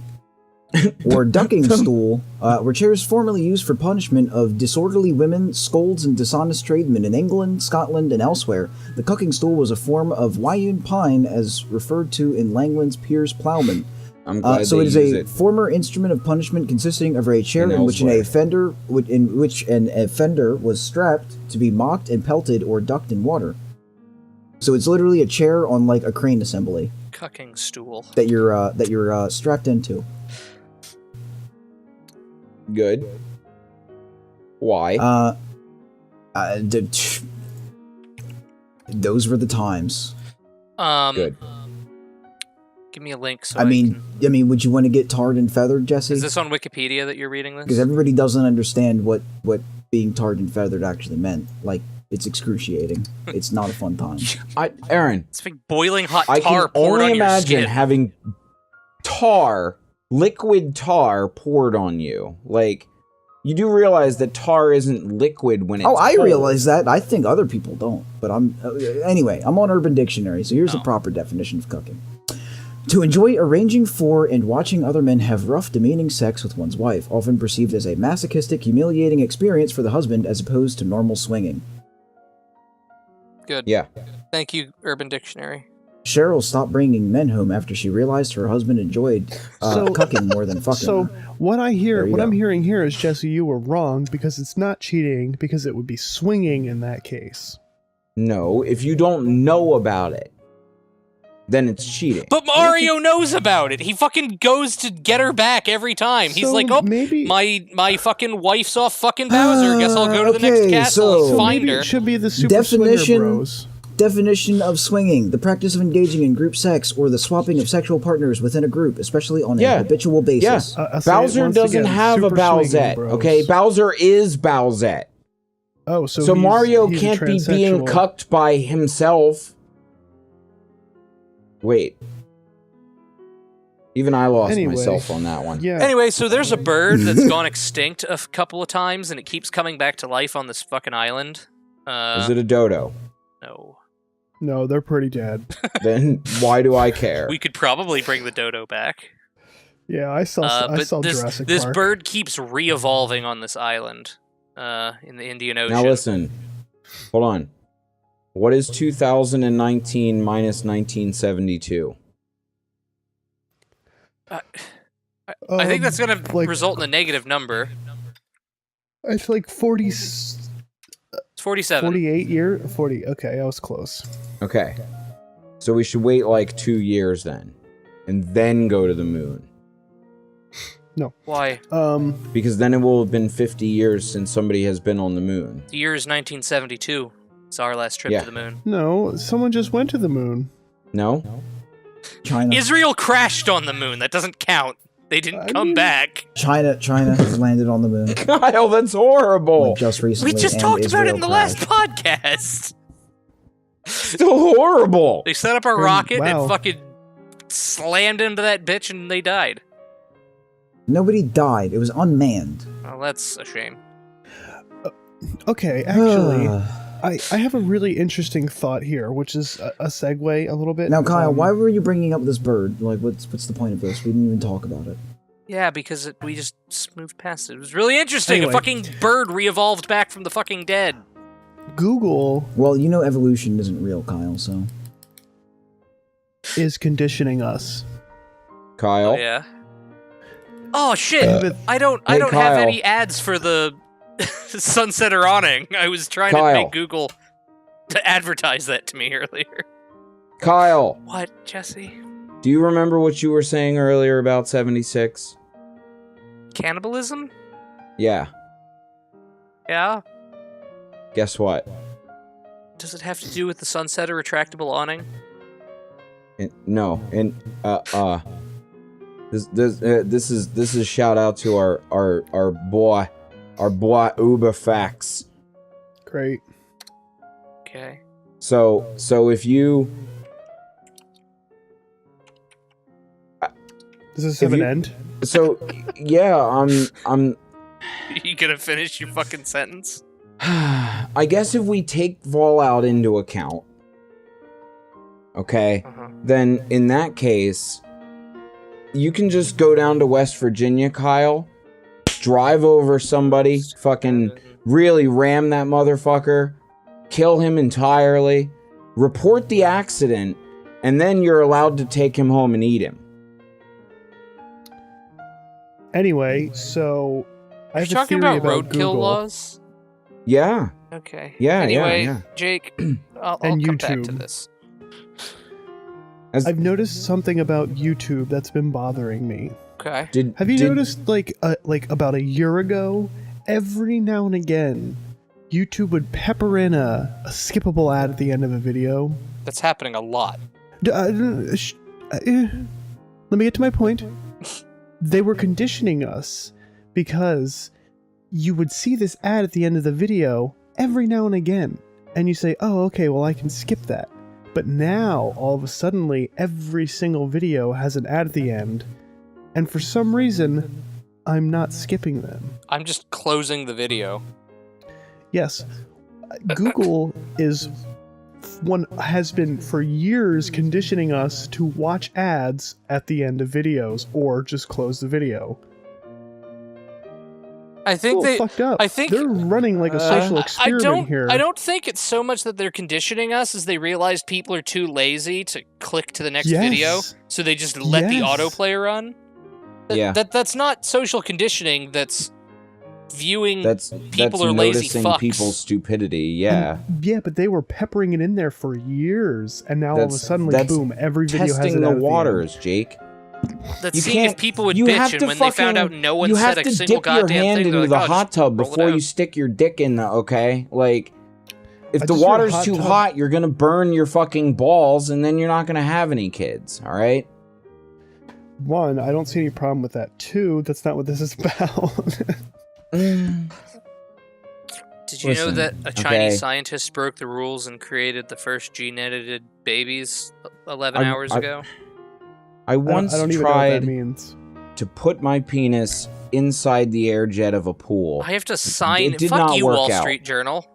or ducking stool, were chairs formerly used for punishment of disorderly women, scolds, and dishonest tradesmen in England, Scotland, and elsewhere. The cucking stool was a form of Wyun pine as referred to in Langland's Piers Plowman. I'm glad So they it is use a it. former instrument of punishment consisting of a chair in which an offender was strapped to be mocked and pelted or ducked in water. So it's literally a chair on like a crane assembly Cucking stool. that you're strapped into. Good. Why? Those were the times. Good. Give me a link. So I mean, would you want to get tarred and feathered, Jesse? is this on Wikipedia that you're reading Because this? everybody doesn't understand what being tarred and feathered actually meant. Like, it's excruciating. It's not a fun time. Aaron, It's like boiling hot I tar can poured only on your imagine skin. having liquid tar poured on you. Like, you do realize that tar isn't liquid when it's I cold. realize that. I think other people don't. But anyway, I'm on Urban Dictionary, so here's the proper definition of cucking. To enjoy arranging for and watching other men have rough, demeaning sex with one's wife, often perceived as a masochistic, humiliating experience for the husband as opposed to normal swinging. Good. Yeah. Thank you, Urban Dictionary. Cheryl stopped bringing men home after she realized her husband enjoyed cucking more than fucking. So what There you I'm go. hearing here is, Jesse, you were wrong because it's not cheating, because it would be swinging in that case. No, if you don't know about it, then it's cheating. But Mario knows about it. He fucking goes to get her back every time. He's So like, oh, maybe- my fucking wife's off fucking Bowser. Guess I'll go to the next Okay, castle so- and find Maybe her. it should be the Super Definition- Swinger Bros. Definition of swinging: the practice of engaging in group sex or the swapping of sexual partners within a group, especially on a habitual basis. I'll say it Bowser once doesn't again, have a Super Swinging Bowsette, Bros. okay? Bowser is Bowsette. Oh, So he's- Mario he's a can't be being transsexual. cucked by himself. Wait. Even I lost Anyway, myself on that one. Yeah. Anyway, so there's a bird that's gone extinct a couple of times, and it keeps coming back to life on this fucking island. Is it a dodo? No. No, they're pretty dead. Then why do I care? We could probably bring the dodo back. Yeah, I saw But this Jurassic this Park. bird keeps re-evolving on this island in the Indian Ocean. Now listen. Hold on. What is 2019 minus 1972? I think that's going to like- result in a negative number. It's like 40, It's 47. 48 year 40. Okay, I was close. Okay. So we should wait like 2 years then. And then go to the moon. Why? Because then it will have been 50 years since somebody has been on the moon. The year is 1972. It's our last trip Yeah. to the moon. No, someone just went to the moon. No? China, Israel crashed on the moon. That doesn't count. They didn't I come mean- back. China has landed on the moon Kyle, that's horrible. like, just recently. We just and talked about it Israel in the crashed. last podcast. Still horrible. They set up a rocket wow. and fucking slammed into that bitch and they died. Nobody died. It was unmanned. Well, that's a shame. Okay, actually, I have a really interesting thought here, which is a segue a little bit. Now, Kyle, why were you bringing up this bird? Like, what's the point of this? We didn't even talk about it. Yeah, because we just moved past it. It was really interesting. Anyway. A fucking bird re-evolved back from the fucking dead. Google Well, you know evolution isn't real, Kyle, so... is conditioning us. Kyle? Oh, yeah. Oh shit! I don't Hey, have Kyle. any ads for the Sunset or Awning. I was trying to Kyle. make Google to advertise that to me earlier. Kyle, What, Jesse? do you remember what you were saying earlier about 76? Cannibalism? Yeah. Yeah. Guess what? Does it have to do with the Sunset or retractable awning? No. And this is shout out to our boy Uber Fax. Great. Okay. So if you Does this If have an you- end? so yeah, I'm You gonna finish your fucking sentence? I guess if we take Fallout into account, okay, Uh-huh. then in that case, you can just go down to West Virginia, Kyle, drive over somebody, fucking really ram that motherfucker, kill him entirely, report the accident, and then you're allowed to take him home and eat him. Anyway, so I You're have a talking theory about roadkill Google laws? Yeah. Okay. Yeah, Anyway, yeah. Jake, I'll And come back to YouTube. this. I've noticed something about YouTube that's been bothering me. Okay. Have you noticed, like about a year ago, every now and again, YouTube would pepper in a skippable ad at the end of a video? That's happening a lot. Let me get to my point. They were conditioning us because you would see this ad at the end of the video every now and again, and you say, oh, okay, well, I can skip that. But now, all of a sudden, every single video has an ad at the end, and for some reason, I'm not skipping them. I'm just closing the video. Yes, Google has been for years conditioning us to watch ads at the end of videos or just close the video. I think they fucked up. I think they're running like a social experiment here. I don't think it's so much that they're conditioning us as they realize people are too lazy to click to the next video, so they just let the autoplay run. That's not social conditioning. That's viewing people are lazy fucks. People's stupidity. Yeah. Yeah, but they were peppering it in there for years, and now all of a sudden, boom! Every video has testing it the at waters, Jake. That's seeing if people would bitch, and when they found out no one said a single goddamn thing, you have to dip your hand into the hot tub before you stick your dick in the, okay? Like, if the water's too hot, you're gonna burn your fucking balls, and then you're not gonna have any kids, alright? One, I don't see any problem with that. Two, that's not what this is about. Did you know that a Chinese scientist broke the rules and created the first gene-edited babies 11 hours ago? I once I don't even know what that means. To put my penis inside the air jet of a pool. I have to sign. It did Fuck not you, work Wall out. Street Journal.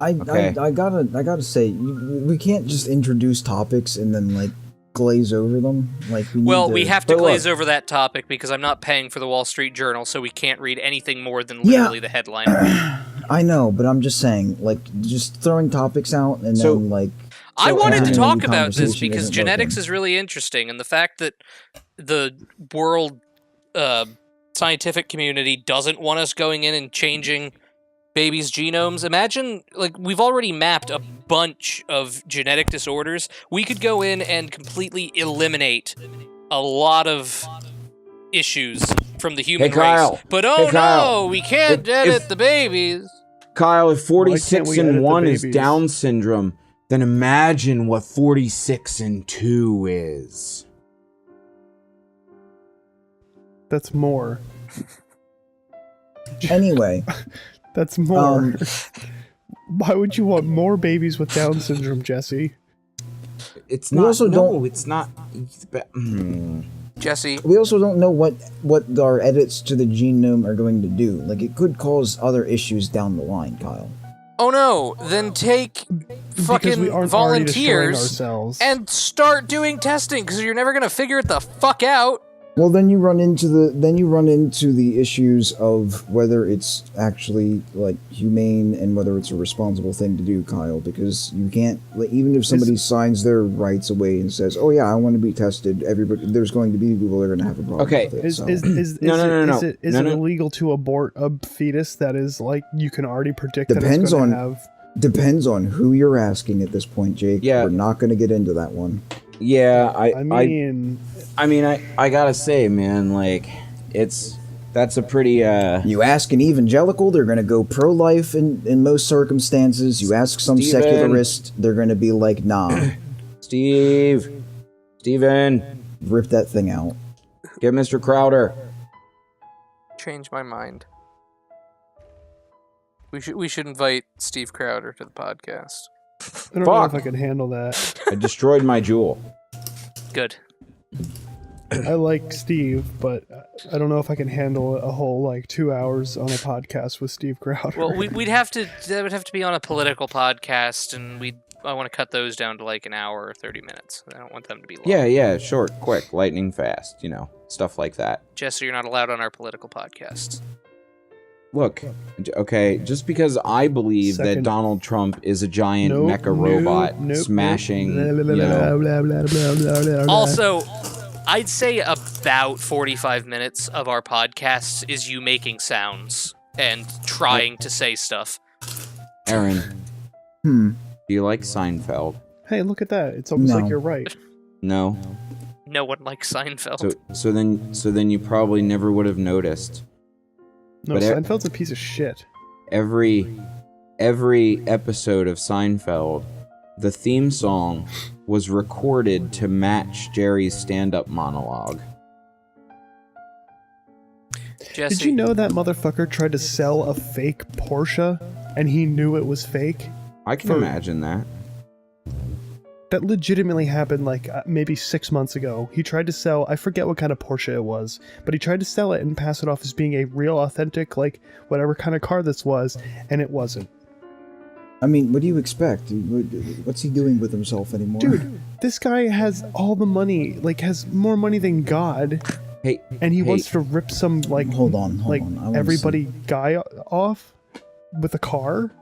I gotta say, we can't just introduce topics and then like glaze over them. Like we have to glaze over that topic because I'm not paying for the Wall Street Journal, so we can't read anything more than literally the headline. I know, but I'm just saying, like, just throwing topics out and then like. I wanted to talk about this because genetics is really interesting, and the fact that the world scientific community doesn't want us going in and changing babies' genomes. Imagine, like, we've already mapped a bunch of genetic disorders. We could go in and completely eliminate a lot of issues from the human race. But no, we can't edit the babies. Kyle, if 46 and 1 is Down syndrome, then imagine what 46 and 2 is. That's more. Anyway. That's more. Why would you want more babies with Down syndrome, Jesse? It's not. It's not. Jesse. We also don't know what our edits to the genome are going to do. Like, it could cause other issues down the line, Kyle. Oh no, then take fucking volunteers and start doing testing, because you're never gonna figure it the fuck out. Well, then you run into the issues of whether it's actually like humane and whether it's a responsible thing to do, Kyle. Because you can't, like, even if somebody signs their rights away and says, "Oh yeah, I want to be tested," there's going to be people that are going to have a problem. Okay, with it, is it illegal to abort a fetus that is like you can already predict that it's going to have? Depends on who you're asking at this point, Jake. Yeah, we're not going to get into that one. Yeah, I mean, I gotta say, man, like, that's a pretty, You ask an evangelical, they're gonna go pro-life in most circumstances. You ask some secularist, they're gonna be like, nah. Steven. Rip that thing out. Get Mr. Crowder. Change my mind. We should invite Steve Crowder to the podcast. I don't know if I can handle that. I destroyed my jewel. Good. I like Steve, but I don't know if I can handle a whole, like, 2 hours on a podcast with Steve Crowder. Well, that would have to be on a political podcast, and I want to cut those down to like an hour or 30 minutes. I don't want them to be long. Yeah, short, quick, lightning fast, stuff like that. Jesse, you're not allowed on our political podcasts. Look, okay, just because I believe that Donald Trump is a giant mecha robot smashing, Also, I'd say about 45 minutes of our podcasts is you making sounds and trying to say stuff. Aaron, Hmm. do you like Seinfeld? Hey, look at that. It's almost No. like you're right. No. No one likes Seinfeld. So then you probably never would have noticed. No, But Seinfeld's a piece of shit. Every episode of Seinfeld, the theme song was recorded to match Jerry's stand-up monologue. Jesse, Did you know that motherfucker tried to sell a fake Porsche and he knew it was fake? I can imagine that. That legitimately happened like maybe 6 months ago. He tried to sell, I forget what kind of Porsche it was, but he tried to sell it and pass it off as being a real authentic, like, whatever kind of car this was, and it wasn't. I mean, what do you expect? What's he doing with himself anymore? Dude, this guy has all the money, like, has more money than God, Hey, and he hey, wants to rip some, like, hold on. I wanna everybody see. guy off with a car?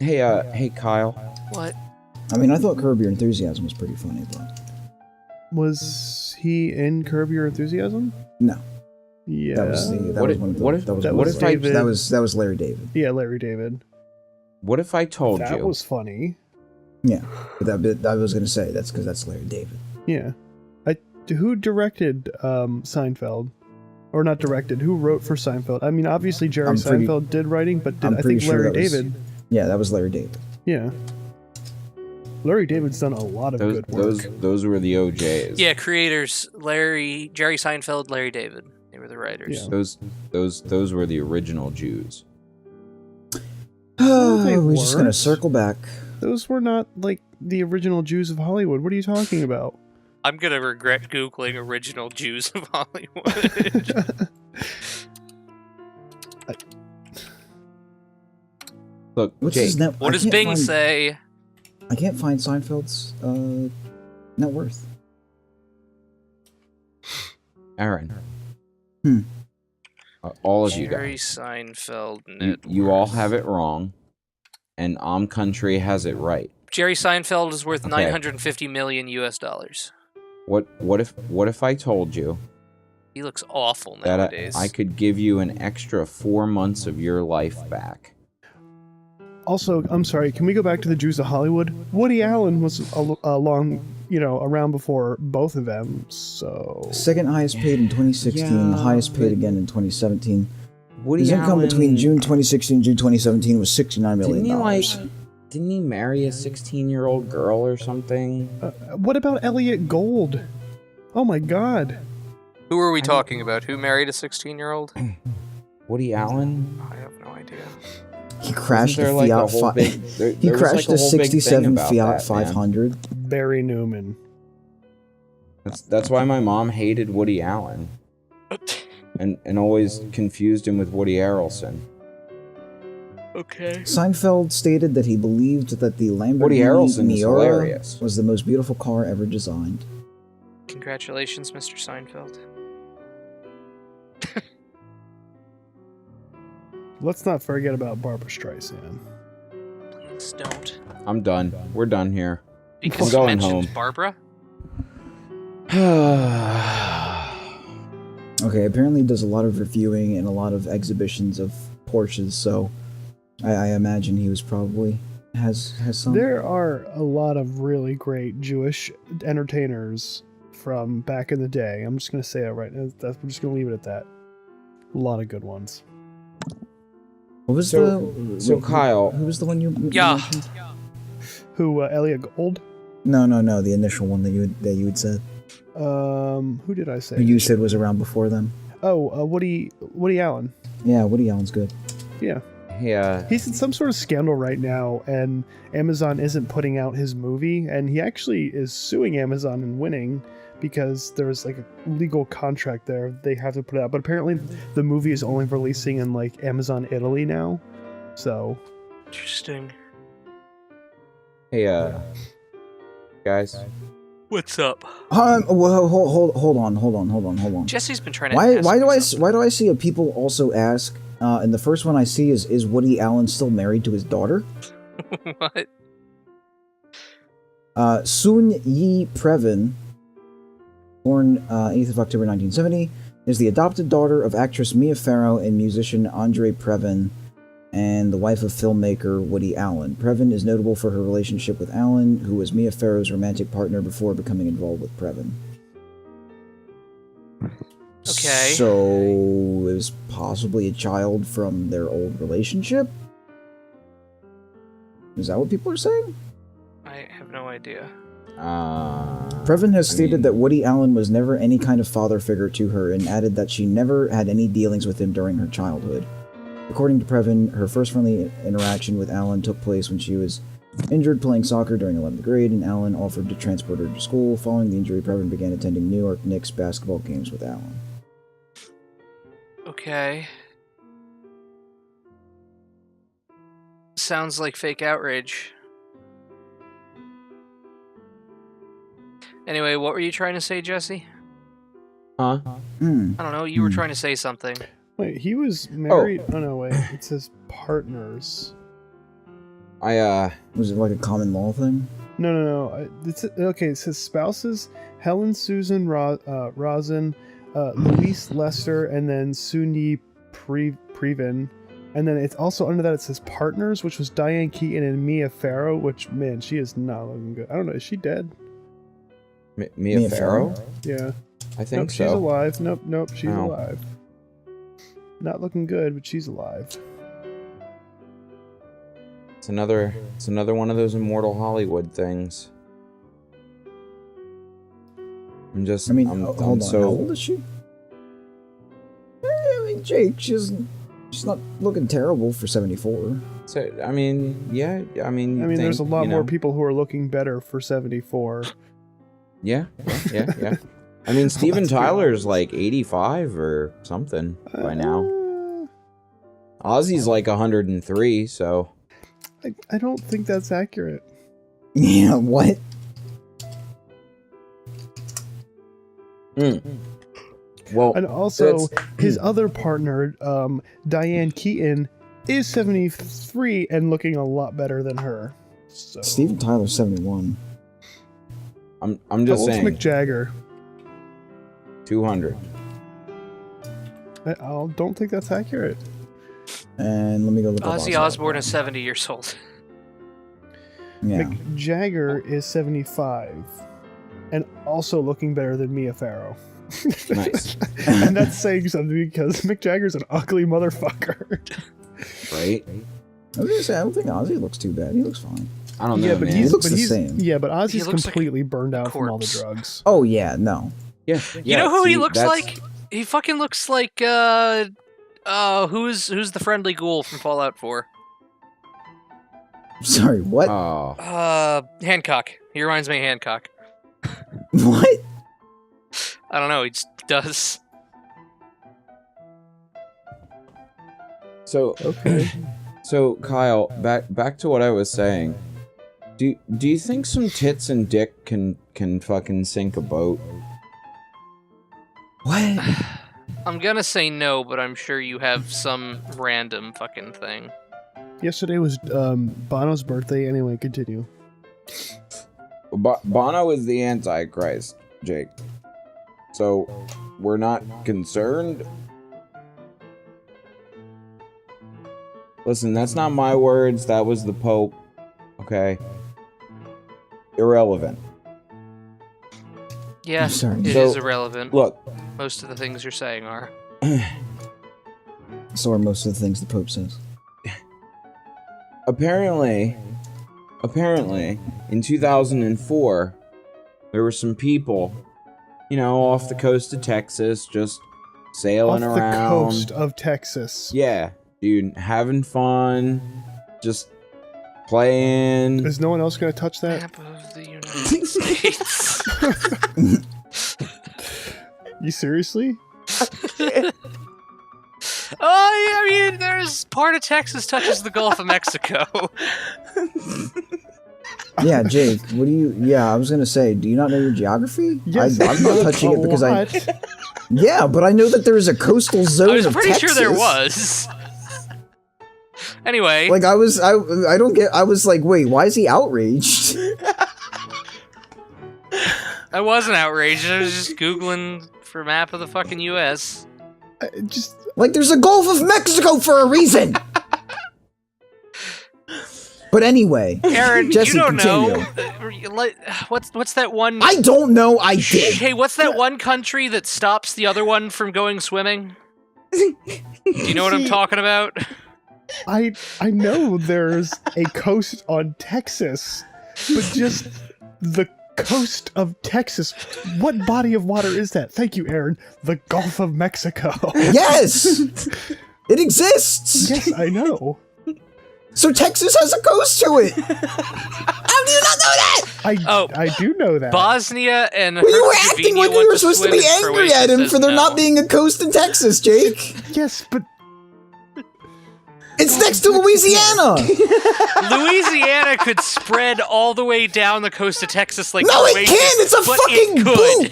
hey, Kyle. what? I mean, I thought Curb Your Enthusiasm was pretty funny, but Was he in Curb Your Enthusiasm? no, Yeah. that was that was Larry David. Yeah, Larry David. What if I told That you? was funny. Yeah, but that bit I was gonna say that's because that's Larry David. Yeah. Who directed Seinfeld? Or not directed, who wrote for Seinfeld? I mean, obviously Jerry Seinfeld did writing, but I'm I pretty think sure Larry that was- David. Yeah, that was Larry David. Yeah. Larry David's done a lot of good work. Those were the OJs. Yeah, creators Jerry Seinfeld, Larry David. They were the writers. Yeah. Those were the original Jews. they We're just gonna weren't. circle back. Those were not like the original Jews of Hollywood. What are you talking about? I'm gonna regret Googling original Jews of Hollywood. Look, What's Jake, his net? What I does can't Bing find- say? I can't find Seinfeld's net worth. Aaron. Hmm. All of you Jerry guys. Seinfeld You, net you all worth. have it wrong, and Country has it right. Jerry Seinfeld is worth Okay. 950 million US dollars. What if I told you He looks awful that nowadays. I could give you an extra 4 months of your life back? Also, I'm sorry, can we go back to the Jews of Hollywood? Woody Allen was around before both of them, so... Second highest paid in 2016, Yeah, highest paid but- again in 2017. Woody His income Allen, between June 2016 and June 2017 was $69 million. Didn't he marry a 16-year-old girl or something? What about Elliot Gold? Oh my god. Who are we talking about? Who married a 16-year-old? Woody Allen? I have no idea. He crashed Wasn't a there, like, Fiat. a whole big- there- He there was, crashed like, a a whole big thing 67 about Fiat that, man. 500. Barry Newman. That's why my mom hated Woody Allen and always confused him with Woody Harrelson. Okay. Seinfeld stated that he believed that the Woody Lamborghini Harrelson is Miura hilarious. was the most beautiful car ever designed. Congratulations, Mr. Seinfeld. Let's not forget about Barbara Streisand. Please don't. I'm done. We're done here. Because I'm you going mentioned home. Barbara? Okay, apparently he does a lot of reviewing and a lot of exhibitions of Porsches, so I imagine he was probably has some. There are a lot of really great Jewish entertainers from back in the day. I'm just going to say it right now. We're just going to leave it at that. A lot of good ones. What was So Kyle, Who was the one you Yeah. mentioned? Who, Elliot Gold? No, the initial one that you had said. Who did I say? Who you said was around before them. Oh, Woody Allen. Yeah, Woody Allen's good. Yeah. yeah, He's in some sort of scandal right now, and Amazon isn't putting out his movie, and he actually is suing Amazon and winning because there's like a legal contract there. They have to put it out, but apparently the movie is only releasing in like Amazon Italy now. So Interesting. hey, guys. What's up? Well, hold on. Jesse's been trying to Why ask do me I something. why do I see a people also ask? And the first one I see is Woody Allen still married to his daughter? What? Soon Yi Previn born 8th of October 1970, is the adopted daughter of actress Mia Farrow and musician Andre Previn, and the wife of filmmaker Woody Allen. Previn is notable for her relationship with Allen, who was Mia Farrow's romantic partner before becoming involved with Previn. Okay. So, it was possibly a child from their old relationship? Is that what people are saying? I have no idea. Previn has stated that Woody Allen was never any kind of father figure to her and added that she never had any dealings with him during her childhood. According to Previn, her first friendly interaction with Allen took place when she was injured playing soccer during 11th grade, and Allen offered to transport her to school. Following the injury, Previn began attending New York Knicks basketball games with Allen. Okay. Sounds like fake outrage. Anyway, what were you trying to say, Jesse? Huh? I don't know, you were trying to say something. Wait, he was married. Oh, no, wait. It says partners. Was it like a common law thing? No. Okay, it says spouses: Helen Susan Rosin, Luis Lester, and then Sunyi Previn. And then it's also under that it says partners, which was Diane Keaton and Mia Farrow. Which, man, she is not looking good. I don't know. Is she dead? Mia Farrow? Yeah. I think Nope, so. she's alive. Nope, she's Oh. alive. Not looking good, but she's alive. It's another one of those immortal Hollywood things. I'm just. I mean, I'm hold on. so. How old is she? I mean, Jake, she's not looking terrible for 74. So, I mean, yeah. I mean, There's a lot more people who are looking better for 74. Yeah. I mean, Steven Tyler's like 85 or something by now. Ozzy's like 103, so. I don't think that's accurate. Yeah, what? Well, And also, his other partner, Diane Keaton, is 73 and looking a lot better than her. So. Steven Tyler's 71. I'm How just old's saying. Mick Jagger? 200. I don't think that's accurate. And let me go look up Ozzy Osbourne is 70 years old. Yeah. Mick Jagger is 75 and also looking better than Mia Farrow. Nice. And that's saying something because Mick Jagger's an ugly motherfucker. Right? I was gonna say, I don't think Ozzy looks too bad. He looks fine. I don't know, Yeah, but man. He looks the same. Yeah, but He Ozzy's looks like completely burned out from all the corpse. drugs. Oh, yeah, no. Yeah. You know who he see, looks that's- like? He fucking looks like who's the friendly ghoul from Fallout 4? Sorry, what? Oh. Hancock. He reminds me of Hancock. What? I don't know, he just does. So Okay. So Kyle, back to what I was saying. Do you think some tits and dick can fucking sink a boat? What? I'm gonna say no, but I'm sure you have some random fucking thing. Yesterday was Bono's birthday. Anyway, continue. Bono is the Antichrist, Jake. So we're not concerned. Listen, that's not my words. That was the Pope. Okay. Irrelevant. Yeah, I'm sorry. it So, is irrelevant. Look, Most of the things you're saying are. So are most of the things the Pope says. apparently, in 2004, there were some people, off the coast of Texas, just sailing Off around. the coast of Texas. Yeah, dude, having fun, just playing. Is no one else going to touch that? Map of the United States. You seriously? Oh, yeah, I mean, there's part of Texas touches the Gulf of Mexico. Yeah, Jake, what do you... Yeah, I was going to say, do you not know your geography? Yes, I'm not touching it because I... Yeah, but I know that there is a coastal zone I was of pretty Texas. sure there was. Anyway, Like, I don't get... I was like, wait, why is he outraged? I wasn't outraged. I was just Googling for a map of the fucking U.S. Just Like, there's a Gulf of Mexico for a reason! But anyway, Aaron, Jesse, you don't continue. know. What's that one? I don't know, I did. Hey, what's that one country that stops the other one from going swimming? Do you know what I'm talking about? I know there's a coast on Texas, but just the coast of Texas. What body of water is that? Thank you, Aaron. The Gulf of Mexico. Yes! It exists! Yes, I know. So Texas has a coast to it! How do you not know that? I do know that. Bosnia and Well, you were acting like we were supposed to be angry at him for there not being a coast in Texas, Jake. Yes, but It's next to Louisiana! Louisiana could spread all the way down the coast of Texas like No, it Croatia, can't! It's a but fucking it could. boot!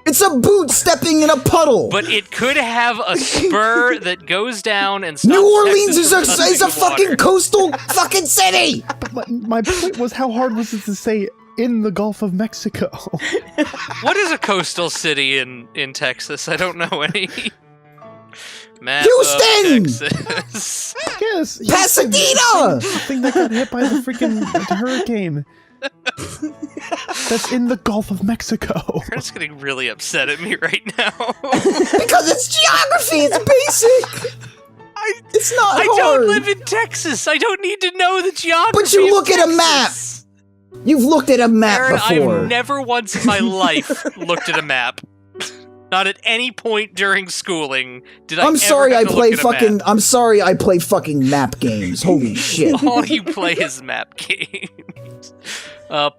It's a boot stepping in a puddle! But it could have a spur that goes down and stops New Orleans Texas from is a touching the fucking water. coastal fucking city! but my point was, how hard was it to say in the Gulf of Mexico? What is a coastal city in Texas? I don't know any. Map Houston! of Texas. Yes, Pasadena! the thing that got hit by the freaking hurricane. That's in the Gulf of Mexico. Aaron's getting really upset at me right now. Because it's geography, it's basic! It's not I hard! don't live in Texas. I don't need to know the geography. But you of look at a map! Texas. You've looked at a map Aaron, before. I've never once in my life looked at a map. Not at any point during schooling did I I'm ever sorry have I to play look at a fucking map. I'm sorry I play fucking map games. Holy shit. All you play is map games.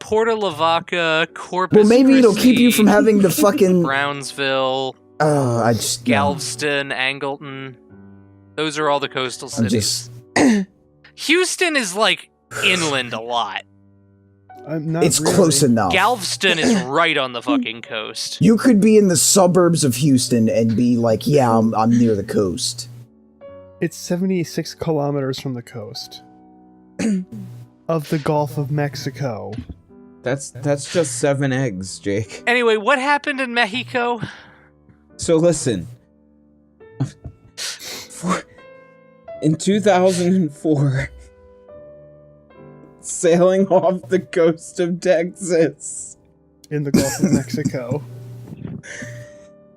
Porta Lavaca, Corpus Well, maybe it'll keep you Christi, from having to fucking Brownsville, I just no. Galveston, Angleton. Those are all the coastal I'm cities. just Houston is like inland a lot. Not it's really. close enough. Galveston is right on the fucking coast. You could be in the suburbs of Houston and be like, yeah, I'm near the coast. It's 76 kilometers from the coast of the Gulf of Mexico. That's just 7 eggs, Jake. Anyway, what happened in Mexico? So listen. In 2004, sailing off the coast of Texas, In the Gulf of Mexico.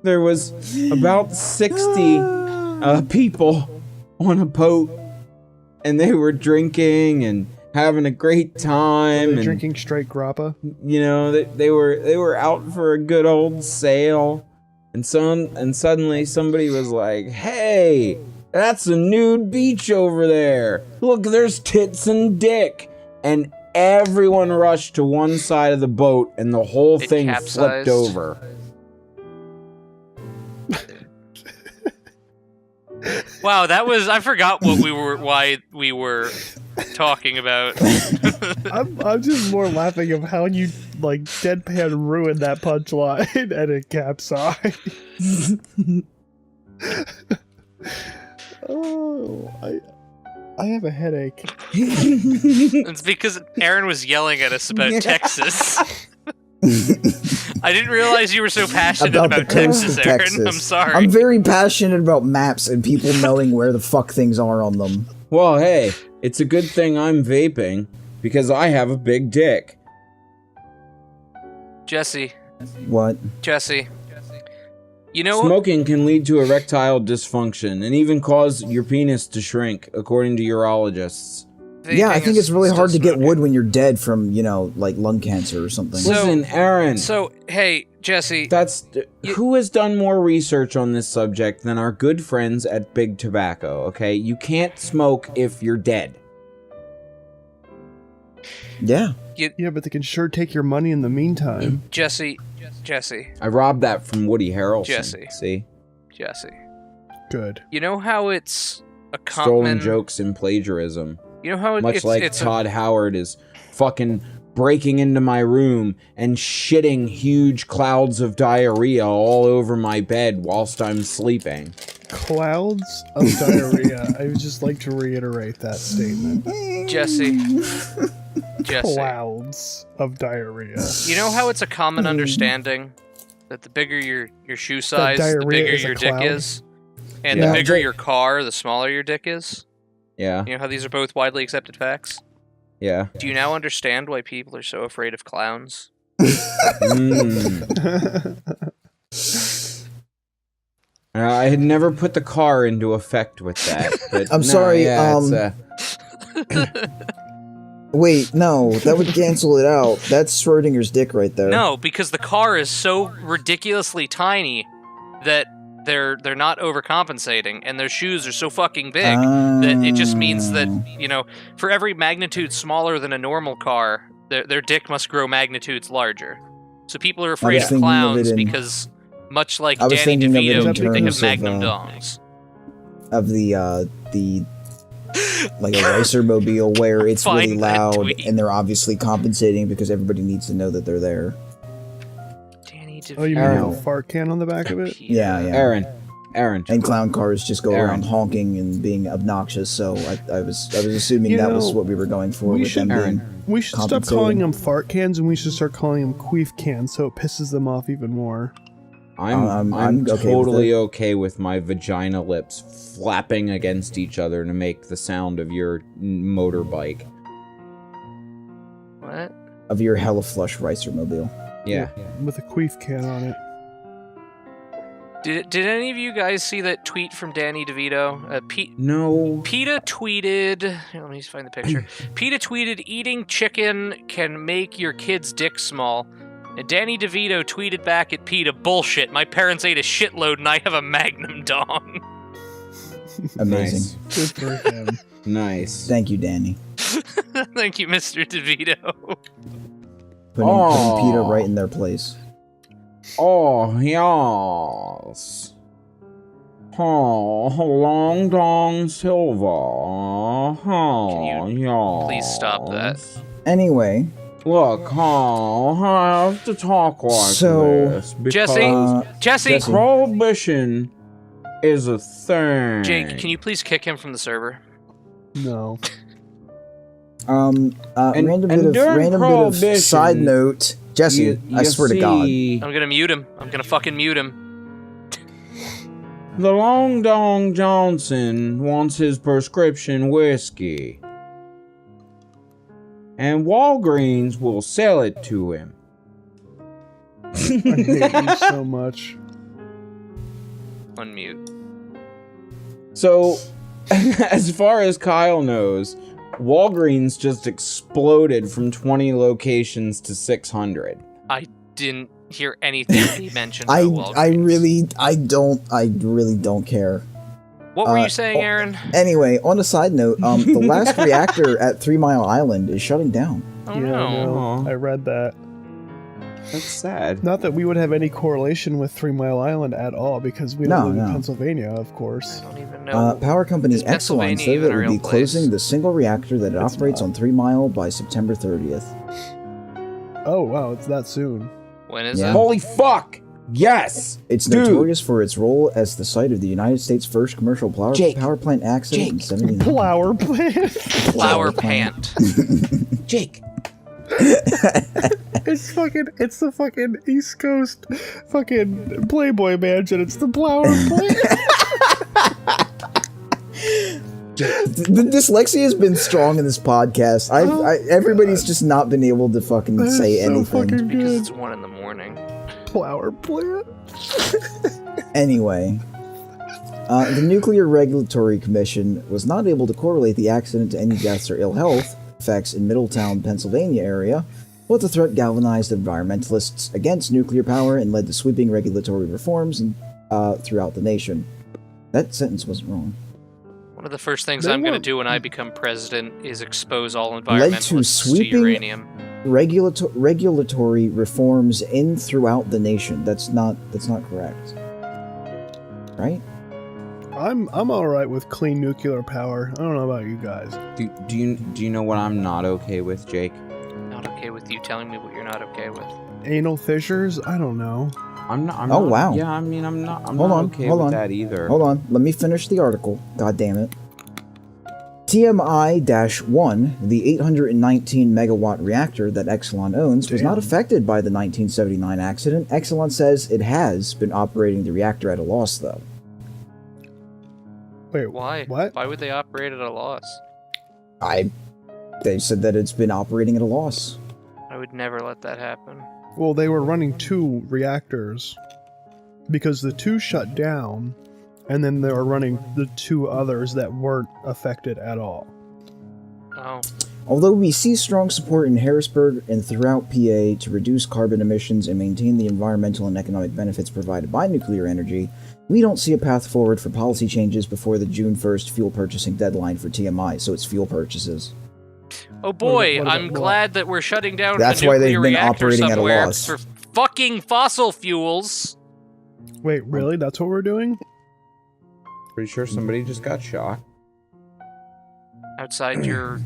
there was about 60 people on a boat, and they were drinking and having a great time. They're And drinking straight grappa. you know, they were out for a good old sail, and suddenly somebody was like, "Hey, that's a nude beach over there. Look, there's tits and dick." And everyone rushed to one side of the boat, and the whole It thing capsized. flipped over. Wow, that was I forgot why we were talking about. I'm just more laughing of how you like deadpan ruined that punchline and it capsized. Oh, I have a headache. It's because Aaron was yelling at us about Texas. I didn't realize you were so passionate About about the coast Texas, of Aaron. Texas. I'm sorry. I'm very passionate about maps and people knowing where the fuck things are on them. Well, hey, it's a good thing I'm vaping, because I have a big dick. Jesse. What? You know, Smoking can lead to erectile dysfunction and even cause your penis to shrink, according to urologists. Yeah, I vaping think is it's really still hard to get smoking. wood when you're dead from, you know, like lung cancer or something. So- Listen, Aaron, So, hey, Jesse. who has done more research on this subject than our good friends at Big Tobacco, okay? You can't smoke if you're dead. Yeah. Yeah, but they can sure take your money in the meantime. Jesse. I robbed that from Woody Harrelson. Jesse. See? Good. You know how it's a Stolen common jokes and plagiarism. You know how Much like it's Todd Howard is fucking breaking into my room and shitting huge clouds of diarrhea all over my bed whilst I'm sleeping. Clouds of diarrhea. I would just like to reiterate that statement. Jesse. Clouds of diarrhea. You know how it's a common understanding that the bigger your shoe size, the diarrhea bigger is a your dick cloud? is? And Yeah. the bigger your car, the smaller your dick is? Yeah, You know how these are both widely accepted facts? yeah. Do you now understand why people are so afraid of clowns? Mm. I had never put the car into effect with that, but I'm sorry, Yeah, Wait, no, that would cancel it out. That's Schrodinger's dick right there. No, because the car is so ridiculously tiny that they're not overcompensating, and their shoes are so fucking big that it just means that, you know, for every magnitude smaller than a normal car, their dick must grow magnitudes larger. So people are afraid of thinking of clowns it in- because, much like I was Danny thinking of it DeVito, in they have terms of, magnum dongs. of the like a racer mobile where it's Find really that loud tweet. and they're obviously compensating because everybody needs to know that they're there. Danny DeVito. Oh, you mean Aaron. the fart can on the back of it? Yeah, yeah. Aaron. And clown cars just go Aaron. around honking and being obnoxious. So I was assuming You that was know, what we were going for we with them should- being. We should stop Compensating. calling them fart cans, and we should start calling them queef cans, so it pisses them off even more. I'm I'm okay with totally it. okay with my vagina lips flapping against each other to make the sound of your motorbike. What? Of your hella flush racer mobile. Yeah. With a queef can on it. Did any of you guys see that tweet from Danny DeVito? No. PETA tweeted... Here, let me just find the picture. PETA tweeted, eating chicken can make your kid's dick small. And Danny DeVito tweeted back at PETA, bullshit, my parents ate a shitload and I have a magnum dong. Amazing. Nice. Good for him. Nice. Thank you, Danny. Thank you, Mr. DeVito. Putting PETA right in their place. Oh, yes. Oh, long dong Silva. Oh, Can yes. please stop that? Anyway, Look, I have to talk like So- this because Jesse? Jesse! prohibition is a thing. Jake, can you please kick him from the server? No. random and bit during of Prohibition, side note. Jesse, you I swear to God. see, I'm gonna mute him. I'm gonna fucking mute him. the Long Dong Johnson wants his prescription whiskey. And Walgreens will sell it to him. I hate you so much. Unmute. So, as far as Kyle knows, Walgreens just exploded from 20 locations to 600. I didn't hear anything he mentioned I about Walgreens. I really don't care. What were you saying, Aaron? Anyway, on a side note, the last reactor at 3 Mile Island is shutting down. Oh Yeah, no. no. I read that. That's sad. Not that we would have any correlation with 3 Mile Island at all, because we don't live in Pennsylvania, of I course. don't even know. Power company Is Exelon Pennsylvania said even that a it would be real place? closing the single reactor that It's operates not. on 3 Mile by September 30th. Oh, wow, it's that soon. When is Yeah. it? Holy fuck! Yes! It's Dude. notorious for its role as the site of the United States' first commercial Jake. power plant accident in Jake. 79. Flower plant. Flower pant. Jake! It's the fucking East Coast fucking Playboy mansion. It's the flower plant. The dyslexia has been strong in this podcast. Everybody's just not been able to fucking That's say so anything. fucking Because good. it's 1 in the morning. Flower plant. Anyway, the Nuclear Regulatory Commission was not able to correlate the accident to any deaths or ill health effects in Middletown, Pennsylvania area, but the threat galvanized environmentalists against nuclear power and led to sweeping regulatory reforms throughout the nation. That sentence wasn't wrong. One of the first things They I'm going to were- do when I become president is expose all Led to environmentalists to sweeping- uranium. Regulatory reforms in throughout the nation. That's not correct. Right? I'm all right with clean nuclear power. I don't know about you guys. Do you know what I'm not okay with, Jake? Not okay with you telling me what you're not okay with. Anal fissures? I don't know. I'm not. Oh, wow. Yeah, I mean, I'm not Hold on, okay hold with on. that either. Hold on, let me finish the article. God damn it. TMI-1, the 819 megawatt reactor that Exelon owns, was not affected by the 1979 accident. Exelon says it has been operating the reactor at a loss, though. Wait, Why? what? Why would they operate at a loss? They said that it's been operating at a loss. I would never let that happen. Well, they were running 2 reactors because the 2 shut down, and then they were running the 2 others that weren't affected at all. Oh. Although we see strong support in Harrisburg and throughout PA to reduce carbon emissions and maintain the environmental and economic benefits provided by nuclear energy, we don't see a path forward for policy changes before the June 1st fuel purchasing deadline for TMI, so it's fuel purchases. Oh boy, what about I'm what? glad that we're shutting down That's a why nuclear they've been reactor operating at a somewhere loss. for fucking fossil fuels. Wait, really? That's what we're doing? Pretty sure somebody just got shot. Outside your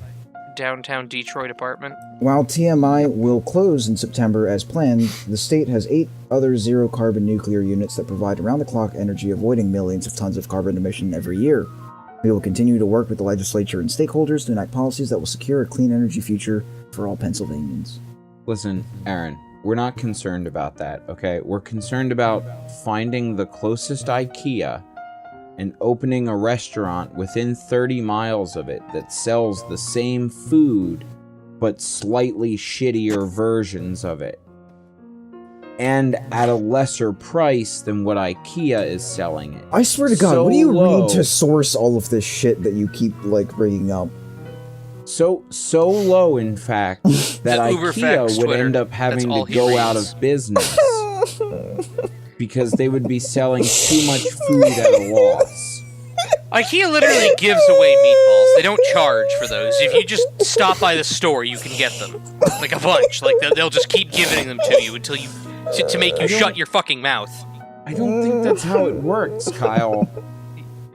downtown Detroit apartment. While TMI will close in September as planned, the state has 8 other zero-carbon nuclear units that provide around-the-clock energy, avoiding millions of tons of carbon emission every year. We will continue to work with the legislature and stakeholders to enact policies that will secure a clean energy future for all Pennsylvanians. Listen, Aaron, we're not concerned about that, okay? We're concerned about finding the closest IKEA and opening a restaurant within 30 miles of it that sells the same food, but slightly shittier versions of it. And at a lesser price than what IKEA is selling it. I swear to God, So what do you low. read to source all of this shit that you keep, like, bringing up? So low, in fact, that The Uber IKEA Facts would Twitter. end up That's having all to he go reads. out of business. Because they would be selling too much food at a loss. IKEA literally gives away meatballs. They don't charge for those. If you just stop by the store, you can get them. Like a bunch. Like they'll just keep giving them to you until you to make you shut your fucking mouth. I don't think that's how it works, Kyle.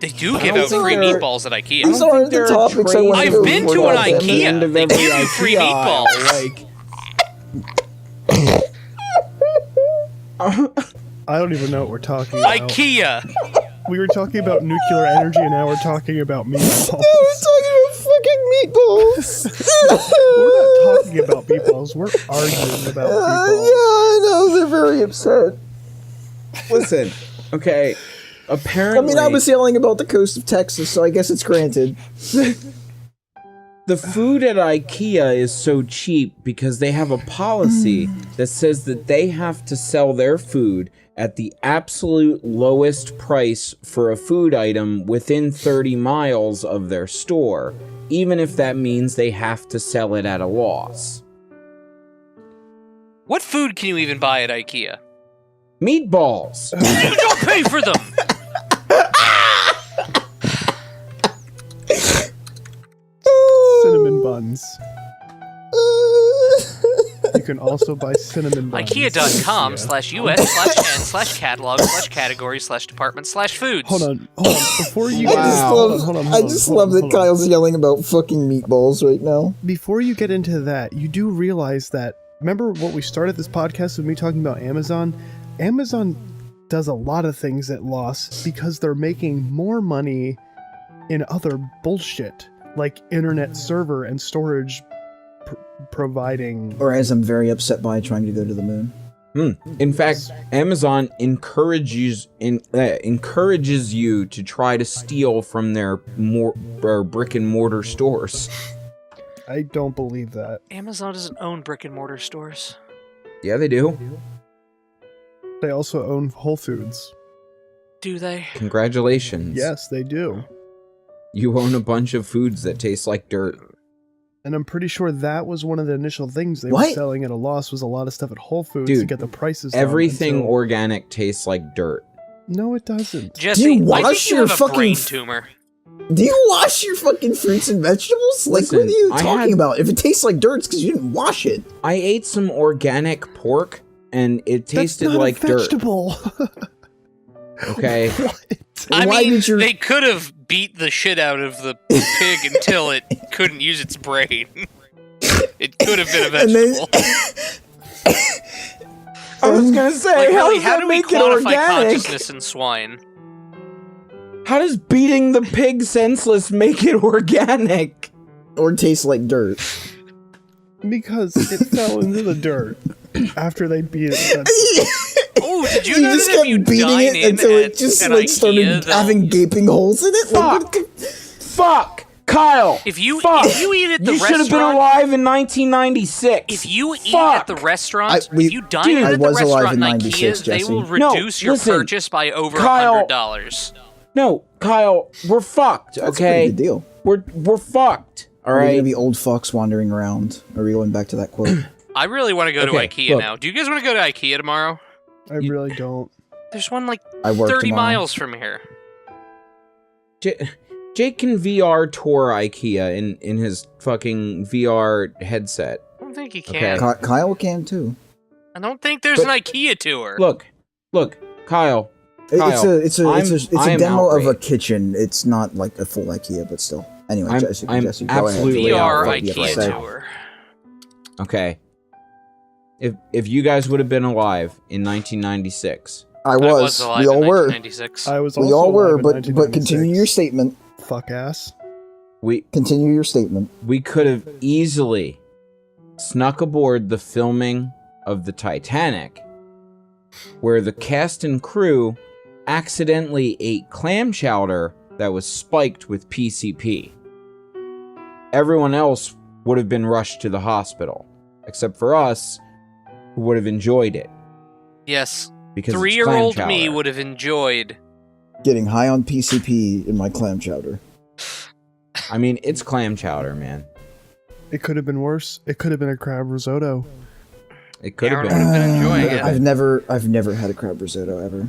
They do I give don't out think free they're- meatballs at I IKEA. These don't aren't think the there are topics I trades wanted I've to been avoid to an at the IKEA. end of They every give you free IKEA aisle, meatballs. I don't even know what we're talking about. IKEA! We were talking about nuclear energy, and now we're talking about meatballs. talking about fucking meatballs! We're not talking about meatballs. We're arguing about meatballs. I know, they're very upset. Listen, okay, apparently... I was yelling about the coast of Texas, so I guess it's granted. The food at IKEA is so cheap because they have a policy that says that they have to sell their food at the absolute lowest price for a food item within 30 miles of their store, even if that means they have to sell it at a loss. What food can you even buy at IKEA? Meatballs! You don't pay for them! Cinnamon buns. You can also buy cinnamon buns. IKEA.com/us/catalog/category/department/foods. Hold on. Before you Wow. get I just love that Kyle's yelling about fucking meatballs right now. Before you get into that, you do realize that, remember what we started this podcast with me talking about Amazon? Amazon does a lot of things at loss because they're making more money in other bullshit, like internet server and storage providing. Or as I'm very upset by trying to go to the moon. In fact, Amazon encourages you to try to steal from their brick and mortar stores. I don't believe that. Amazon doesn't own brick and mortar stores. Yeah, they do. They also own Whole Foods. Do they? Congratulations. Yes, they do. You own a bunch of foods that taste like dirt. And I'm pretty sure that was one of the initial things they were What? selling at a loss, was a lot of stuff at Whole Foods Dude, to get the prices down Everything until- organic tastes like dirt. No, it doesn't. Jesse, Do you I wash think you your have a fucking brain f- tumor. Do you wash your fucking fruits and vegetables? Like, Listen, what are you I talking had- about? If it tastes like dirt, it's because you didn't wash it. I ate some organic pork and it tasted That's not like a dirt. vegetable. Okay. What? I Why mean, did you- they could have beat the shit out of the pig until it couldn't use its brain. It could have been a And then- vegetable. I was gonna say, Like, how really, does how that do we make it quantify organic? consciousness in swine? How does beating the pig senseless make it organic? Or tastes like dirt. Because it fell into the dirt after they beat it. Oh, did you You know just that if kept you beating dine it in until at it just an like IKEA, started they'll- having gaping holes in it? Like, what Fuck! the- Fuck! Kyle! If you Fuck! eat at the You should have been restaurant, alive in 1996. if you eat Fuck! at the restaurant, we- if you dine Dude, in I at the was alive restaurant in in 96, IKEA, they Jesse. will No, reduce your listen, purchase by over Kyle- $100. No, Kyle, we're fucked, That's a okay? pretty good deal. We're fucked, Are we alright? gonna be old fucks wandering around? Are we going back to that quote? I really want to go to Okay, IKEA look. now. Do you guys want to go to IKEA tomorrow? I really don't. There's one like I work 30 tomorrow. miles from here. Jake can VR tour IKEA in his fucking VR headset. I don't think you Okay. can. Kyle can too. I don't think there's But- an IKEA tour. Look, Kyle. It's Kyle, a I'm demo of a outraged. kitchen. It's not like a full IKEA, but still. Anyway, I'm Jesse, absolutely go ahead. VR outraged IKEA right now. tour. Okay. If you guys would have been alive in 1996, I I was. alive We all in were. 1996. I was We also all were. alive in But continue your 1996. statement. Fuck ass. we Continue your statement. could have easily snuck aboard the filming of the Titanic, where the cast and crew accidentally ate clam chowder that was spiked with PCP. Everyone else would have been rushed to the hospital, except for us, who would have enjoyed it. Yes. Because it's 3-year-old clam me chowder. would have enjoyed. Getting high on PCP in my clam chowder. I mean, it's clam chowder, man. It could have been worse. It could have been a crab risotto. It could have Aaron been. would have been enjoying it. I've never had a crab risotto ever.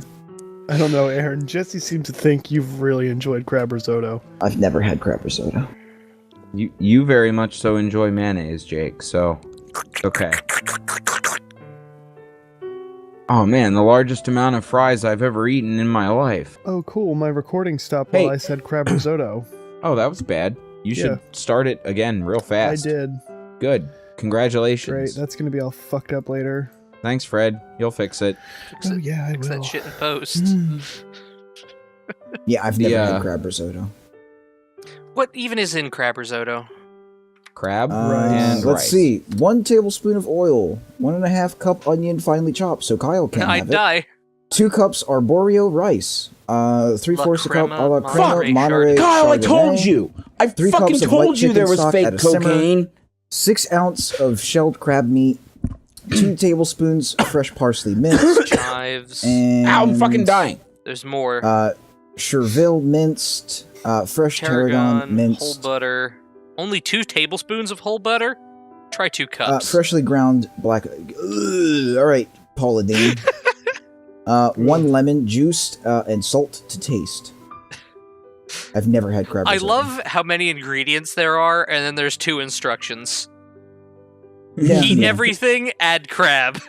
I don't know, Aaron. Jesse seemed to think you've really enjoyed crab risotto. I've never had crab risotto. You very much so enjoy mayonnaise, Jake, so okay. Oh man, the largest amount of fries I've ever eaten in my life. Oh, cool. My recording stopped Hey. while I said crab risotto. Oh, that was bad. You should Yeah. start it again real fast. I did. Good. Congratulations. Great. That's going to be all fucked up later. Thanks, Fred. You'll fix it. Fix Oh, it- yeah, I fix will. that shit in post. Yeah, I've never The, had crab risotto. What even is in crab risotto? Crab Rice. and Let's rice. see. 1 tablespoon of oil. 1.5 cup onion finely chopped, so Kyle can I'd have it. die. 2 cups arborio rice. 3/4 a cup crema, a la crema, Monterey Monterey Kyle, I Chardonnay, told you. I 3 fucking cups of told white you there chicken was stock fake at a simmer. cocaine. 6 ounce of shelled crab meat. 2 tablespoons fresh parsley minced. Chives. And Ow, I'm fucking dying. There's more. Chervil minced. Fresh tarragon Tarragon, minced. whole butter. Only 2 tablespoons of whole butter? Try 2 cups. Freshly ground black. Ugh, all right, Paula Deen. 1 lemon juiced and salt to taste. I've never had crab I risotto. love how many ingredients there are, and then there's 2 instructions. Yeah, Heat yeah. everything, add crab.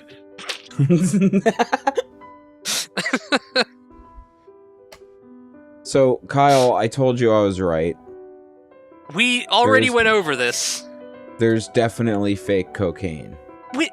So, Kyle, I told you I was right. We already There's- went over this. There's definitely fake cocaine. We,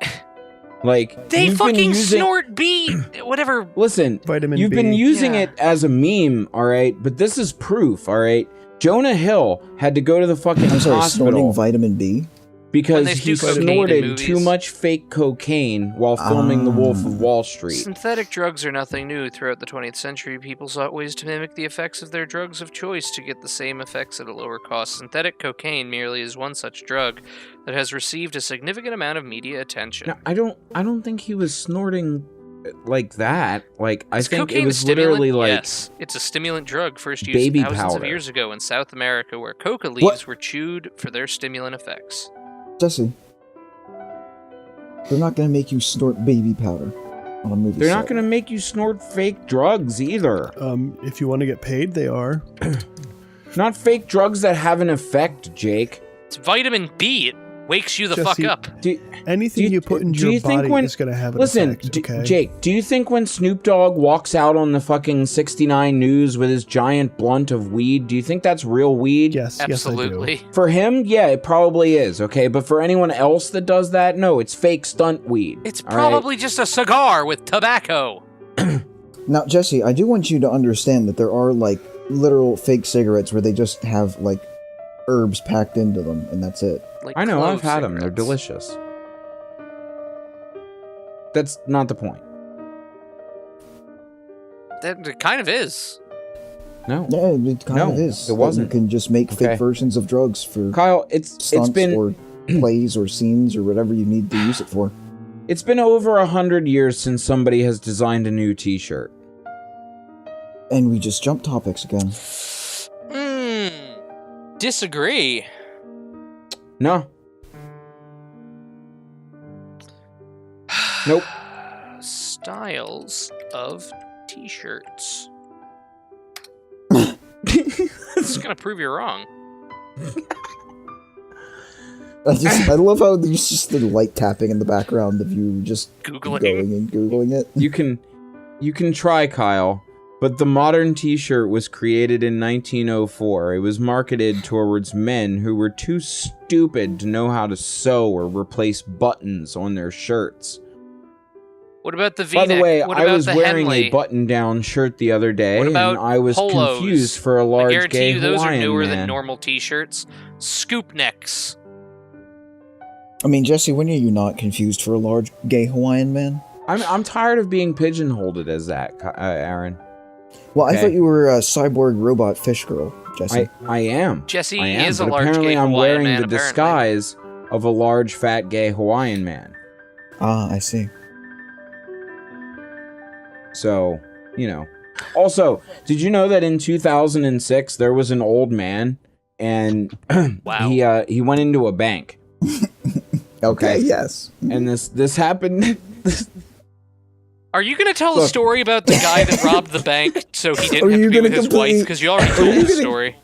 Like, they you've been fucking using- snort B. Whatever. Listen, Vitamin you've B. been using Yeah. it as a meme, all right? But this is proof, all right? Jonah Hill had to go to the fucking I'm sorry, hospital snorting vitamin B. because When they he do cocaine in snorted movies. too much fake cocaine while filming The Wolf of Wall Street. Synthetic drugs are nothing new. Throughout the 20th century, people sought ways to mimic the effects of their drugs of choice to get the same effects at a lower cost. Synthetic cocaine merely is one such drug that has received a significant amount of media attention. No, I don't think he was snorting like that. Like, I Is think it cocaine a was stimulant? literally like Yes, it's a stimulant drug first used baby thousands of powder. years ago in South America, where coca leaves were chewed for their stimulant effects. Jesse, they're not going to make you snort baby powder on a movie they're set. not going to make you snort fake drugs either. If you want to get paid, they are. Not fake drugs that have an effect, Jake. It's vitamin B. wakes you the Jesse, fuck up. Anything you put into your body is going to have an effect, okay? Jake, do you think when Snoop Dogg walks out on the fucking 69 News with his giant blunt of weed, do you think that's real weed? Yes, Absolutely. Yes, I do. For him, yeah, it probably is, okay? But for anyone else that does that, no, it's fake stunt weed. It's probably just a cigar with tobacco. Now, Jesse, I do want you to understand that there are, like, literal fake cigarettes where they just have, like, herbs packed into them, and that's it. Like I know, clove I've had them. They're cigarettes. delicious. That's not the point. That it kind of is. No. Yeah, it kind of is. It wasn't. You can just make Okay. fake versions of drugs for Kyle, it's stunts been or plays or scenes or whatever you need to use it for. it's been over 100 years since somebody has designed a new T-shirt. And we just jump topics again. Disagree. No. Nope. Styles of t-shirts. It's gonna prove you're wrong. I love how there's just the light tapping in the background of you just Googling. going and Googling it. You can try, Kyle, but the modern T-shirt was created in 1904. It was marketed towards men who were too stupid to know how to sew or replace buttons on their shirts. What about the V-neck? By the way, what I about was the wearing Henley? a button-down shirt the other day, What about and I was polos? confused for a I large guarantee gay you those Hawaiian are newer man. than normal t-shirts. Scoop necks. I mean, Jesse, when are you not confused for a large gay Hawaiian man? I'm tired of being pigeonholed as that, Aaron. Well, I Okay. thought you were a cyborg robot fish girl, Jesse. I am. Jesse I am, is a but large apparently gay I'm Hawaiian wearing man, the apparently. disguise of a large, fat, gay Hawaiian man. Ah, I see. So, you know. Also, did you know that in 2006 there was an old man and Wow. he went into a bank. Okay, yes. And this happened. Are you going to tell a Look. story about the guy that robbed the bank so he Are didn't have you to be gonna with his completely- wife? Because you already are told you the gonna- story.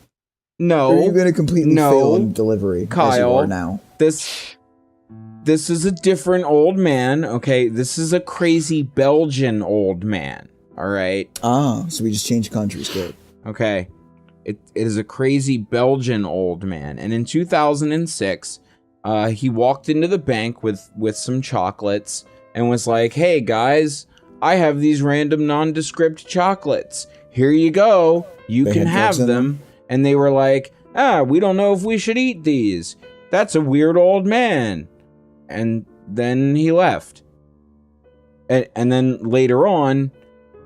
No. Are you going to completely no, fail on delivery, as you Kyle. are now? This is a different old man, okay? This is a crazy Belgian old man, all right? Ah, so we just changed countries, good. Okay. It is a crazy Belgian old man. And in 2006, he walked into the bank with some chocolates and was like, "Hey, guys, I have these random nondescript chocolates. Here you go. You They can had have drugs in them." And they were like, "We don't know if we should eat these. That's a weird old man." And then he left. And then later on,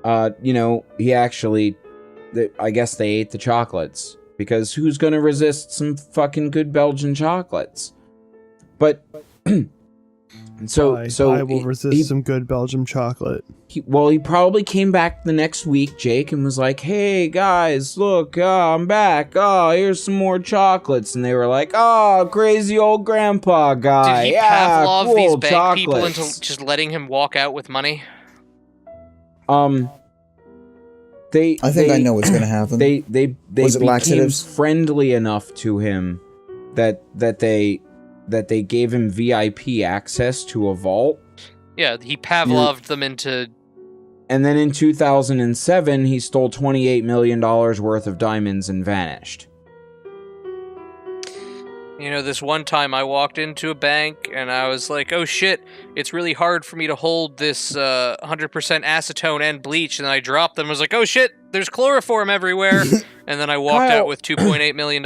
he actually, I guess they ate the chocolates. Because who's going to resist some fucking good Belgian chocolates? But, I will resist some good Belgium chocolate. He probably came back the next week, Jake, and was like, "Hey, guys, look, I'm back. Oh, here's some more chocolates." And they were like, "Oh, crazy old grandpa guy. Did he Yeah, Pavlov cool, these bank people chocolates." into just letting him walk out with money? I think I know what's going to happen. They Was it became laxatives? friendly enough to him that they gave him VIP access to a vault. Yeah, he Pavloved them into... And then in 2007, he stole $28 million worth of diamonds and vanished. You know, this one time I walked into a bank and I was like, "Oh shit, it's really hard for me to hold this 100% acetone and bleach." And then I dropped them and was like, "Oh shit, there's chloroform everywhere." And then I walked Kyle. out with $2.8 million.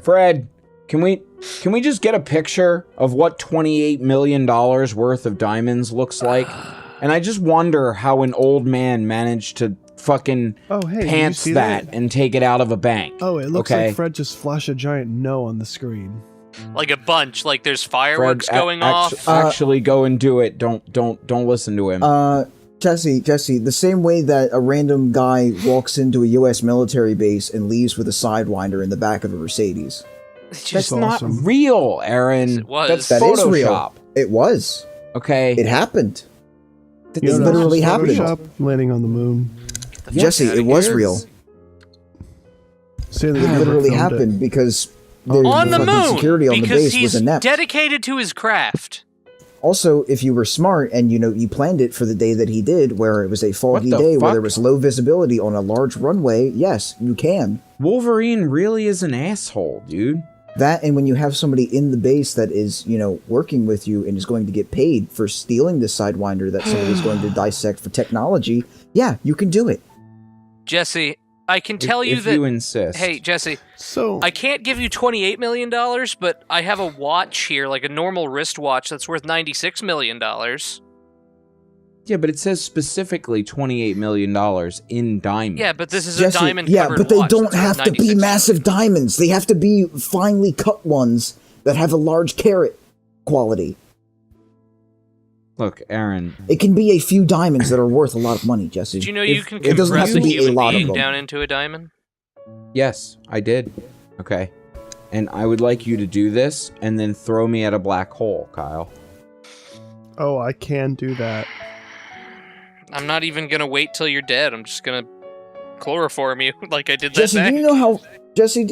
Fred, can we just get a picture of what $28 million worth of diamonds looks like? And I just wonder how an old man managed to fucking Oh, hey, did you pants see that and take it out of a bank. Oh, it looks okay? like Fred just flashed a giant no on the screen. Like a bunch, like there's fireworks Fred, going off. Actually, go and do it. Don't listen to him. Jesse, the same way that a random guy walks into a U.S. military base and leaves with a Sidewinder in the back of a Mercedes. It's That's just, not awesome. real, Aaron. It was. That's That is real. Photoshop. It was. Okay. It happened. That It does not- literally happened. Photoshop landing on the moon. Jesse, Yes, it was is. real. Say that It Kubrick literally filmed it. happened because On the fucking moon! security on the Because base he's was inept. dedicated to his craft. Also, if you were smart and you planned it for the day that he did, where it was a foggy What the day where fuck? there was low visibility on a large runway, yes, you can. Wolverine really is an asshole, dude. That, and when you have somebody in the base that is, working with you and is going to get paid for stealing this Sidewinder that somebody's going to dissect for technology, yeah, you can do it. Jesse, I can tell you if that... you insist. Hey, Jesse, So I can't give you $28 million, but I have a watch here, like a normal wristwatch, that's worth $96 million. Yeah, but it says specifically $28 million in diamonds. Yeah, but this is Jesse, a diamond yeah, covered but they watch don't that's have worth to be $96 massive diamonds. They have to be finely cut ones that have a large carat quality. Look, Aaron. It can be a few diamonds that are worth a lot of money, Jesse. Did you know you If- can it doesn't compress have a to be a human lot of being them. down into a diamond? Yes, I did. Okay. And I would like you to do this and then throw me at a black hole, Kyle. oh, I can do that. I'm not even gonna wait till you're dead. I'm just gonna chloroform you like I did that Jesse, day. do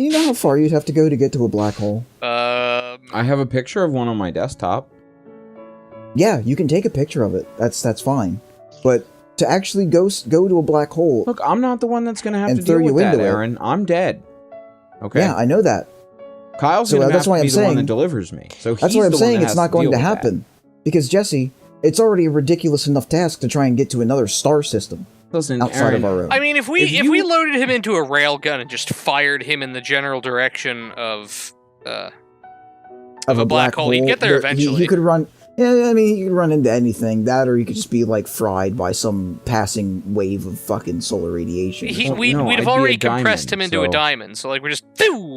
you know how far you'd have to go to get to a black hole? I have a picture of one on my desktop. Yeah, you can take a picture of it. That's fine. But to actually go to a black hole, Look, I'm not the one that's going to have And to throw deal you with that, into it. Aaron. I'm dead. Okay? yeah, I know that. Kyle's So going to that's have why to be I'm the one saying- that delivers me. So That's he's what I'm the one saying. that It's has not going deal to with that. happen because Jesse, it's already a ridiculous enough task to try and get to another star system Listen, outside Aaron, of our own. I mean, if we If if we you- loaded him into a railgun and just fired him in the general direction of a black hole, he'd get there eventually. He could run. Yeah, I mean, he could run into anything. That, or he could just be like fried by some passing wave of fucking solar radiation. Well, we'd no, I'd have be already a compressed him diamond, into a so- diamond. So like we're just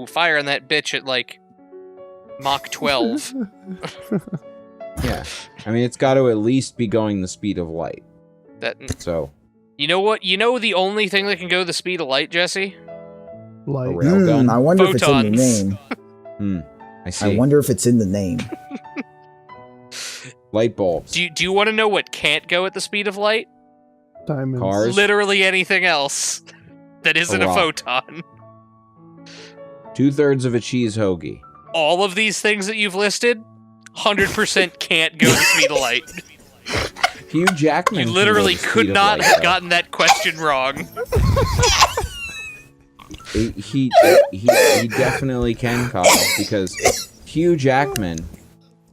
firing that bitch at like Mach 12. Yeah. I mean, it's got to at least be going the speed of light. That So, you know what? You know the only thing that can go the speed of light, Jesse? a Like, railgun. I wonder if it's in the Photons. name. I see. I wonder if it's in the name. Light bulbs. Do you want to know what can't go at the speed of light? diamonds. Cars. Literally anything else that isn't a rock. photon. 2/3 of a cheese hoagie. All of these things that you've listed, 100% can't go the speed of light. Hugh Jackman. You can literally go the could speed of not light, have though. gotten that question wrong. He definitely can, Kyle, because Hugh Jackman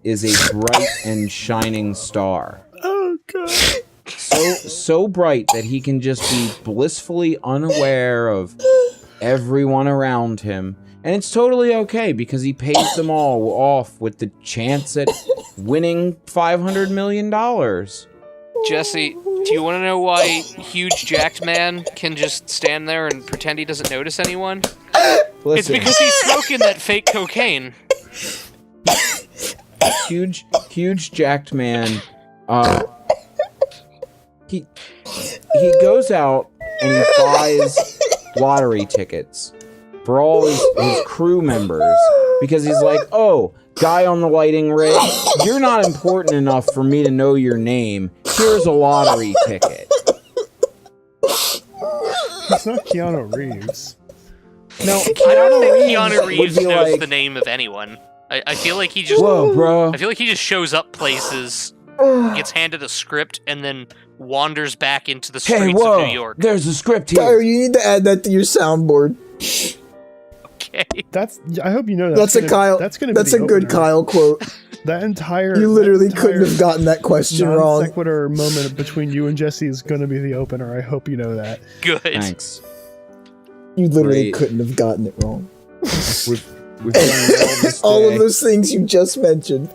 is a bright and shining star. Oh god. So bright that he can just be blissfully unaware of everyone around him. And it's totally okay because he pays them all off with the chance at winning $500 million. Jesse, do you want to know why huge jacked man can just stand there and pretend he doesn't notice anyone? It's Listen, because he's smoking that fake cocaine. huge jacked man. He goes out and he buys lottery tickets for all his crew members because he's like, oh, guy on the lighting rig, you're not important enough for me to know your name. Here's a lottery ticket. It's not Keanu Reeves. No, I don't think Keanu would Reeves be knows like, the name of anyone. I feel like he just whoa, bro. I feel like he just shows up places, gets handed a script, and then wanders back into the Hey, streets whoa, of New York. there's a script Tyler, here. you need to add that to your soundboard. Okay. That's. I hope you know that. That's a Kyle. That's gonna. That's be a the good opener. Kyle quote. That entire. You literally that couldn't entire have gotten that question non wrong. sequitur moment between you and Jesse is gonna be the opener. I hope you know that. Good. Thanks. You literally Great. couldn't have gotten it wrong. We've done well this All day. of those things you just mentioned,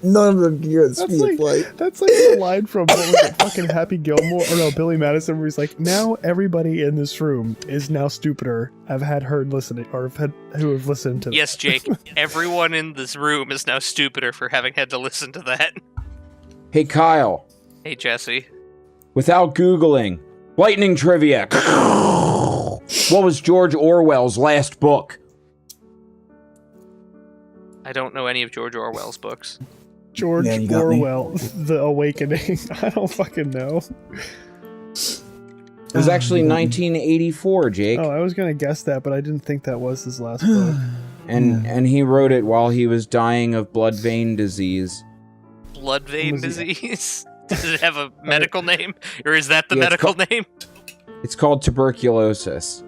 none of them can go at the That's speed like of light. that's like the line from what was it, fucking Happy Gilmore or no Billy Madison, where he's like, now everybody in this room is now stupider. I've had heard listening or who have listened to. Yes, Jake. Everyone in this room is now stupider for having had to listen to that. Hey, Kyle, Hey, Jesse. without Googling, lightning trivia. What was George Orwell's last book? I don't know any of George Orwell's books. George Yeah, you got me. Orwell, The Awakening. I don't fucking know. It was actually 1984, Jake. Oh, I was gonna guess that, but I didn't think that was his last book. And he wrote it while he was dying of blood vein disease. Blood vein Was he- disease? Does it have a medical name? Or is that the Yeah, it's medical called- name? It's called tuberculosis.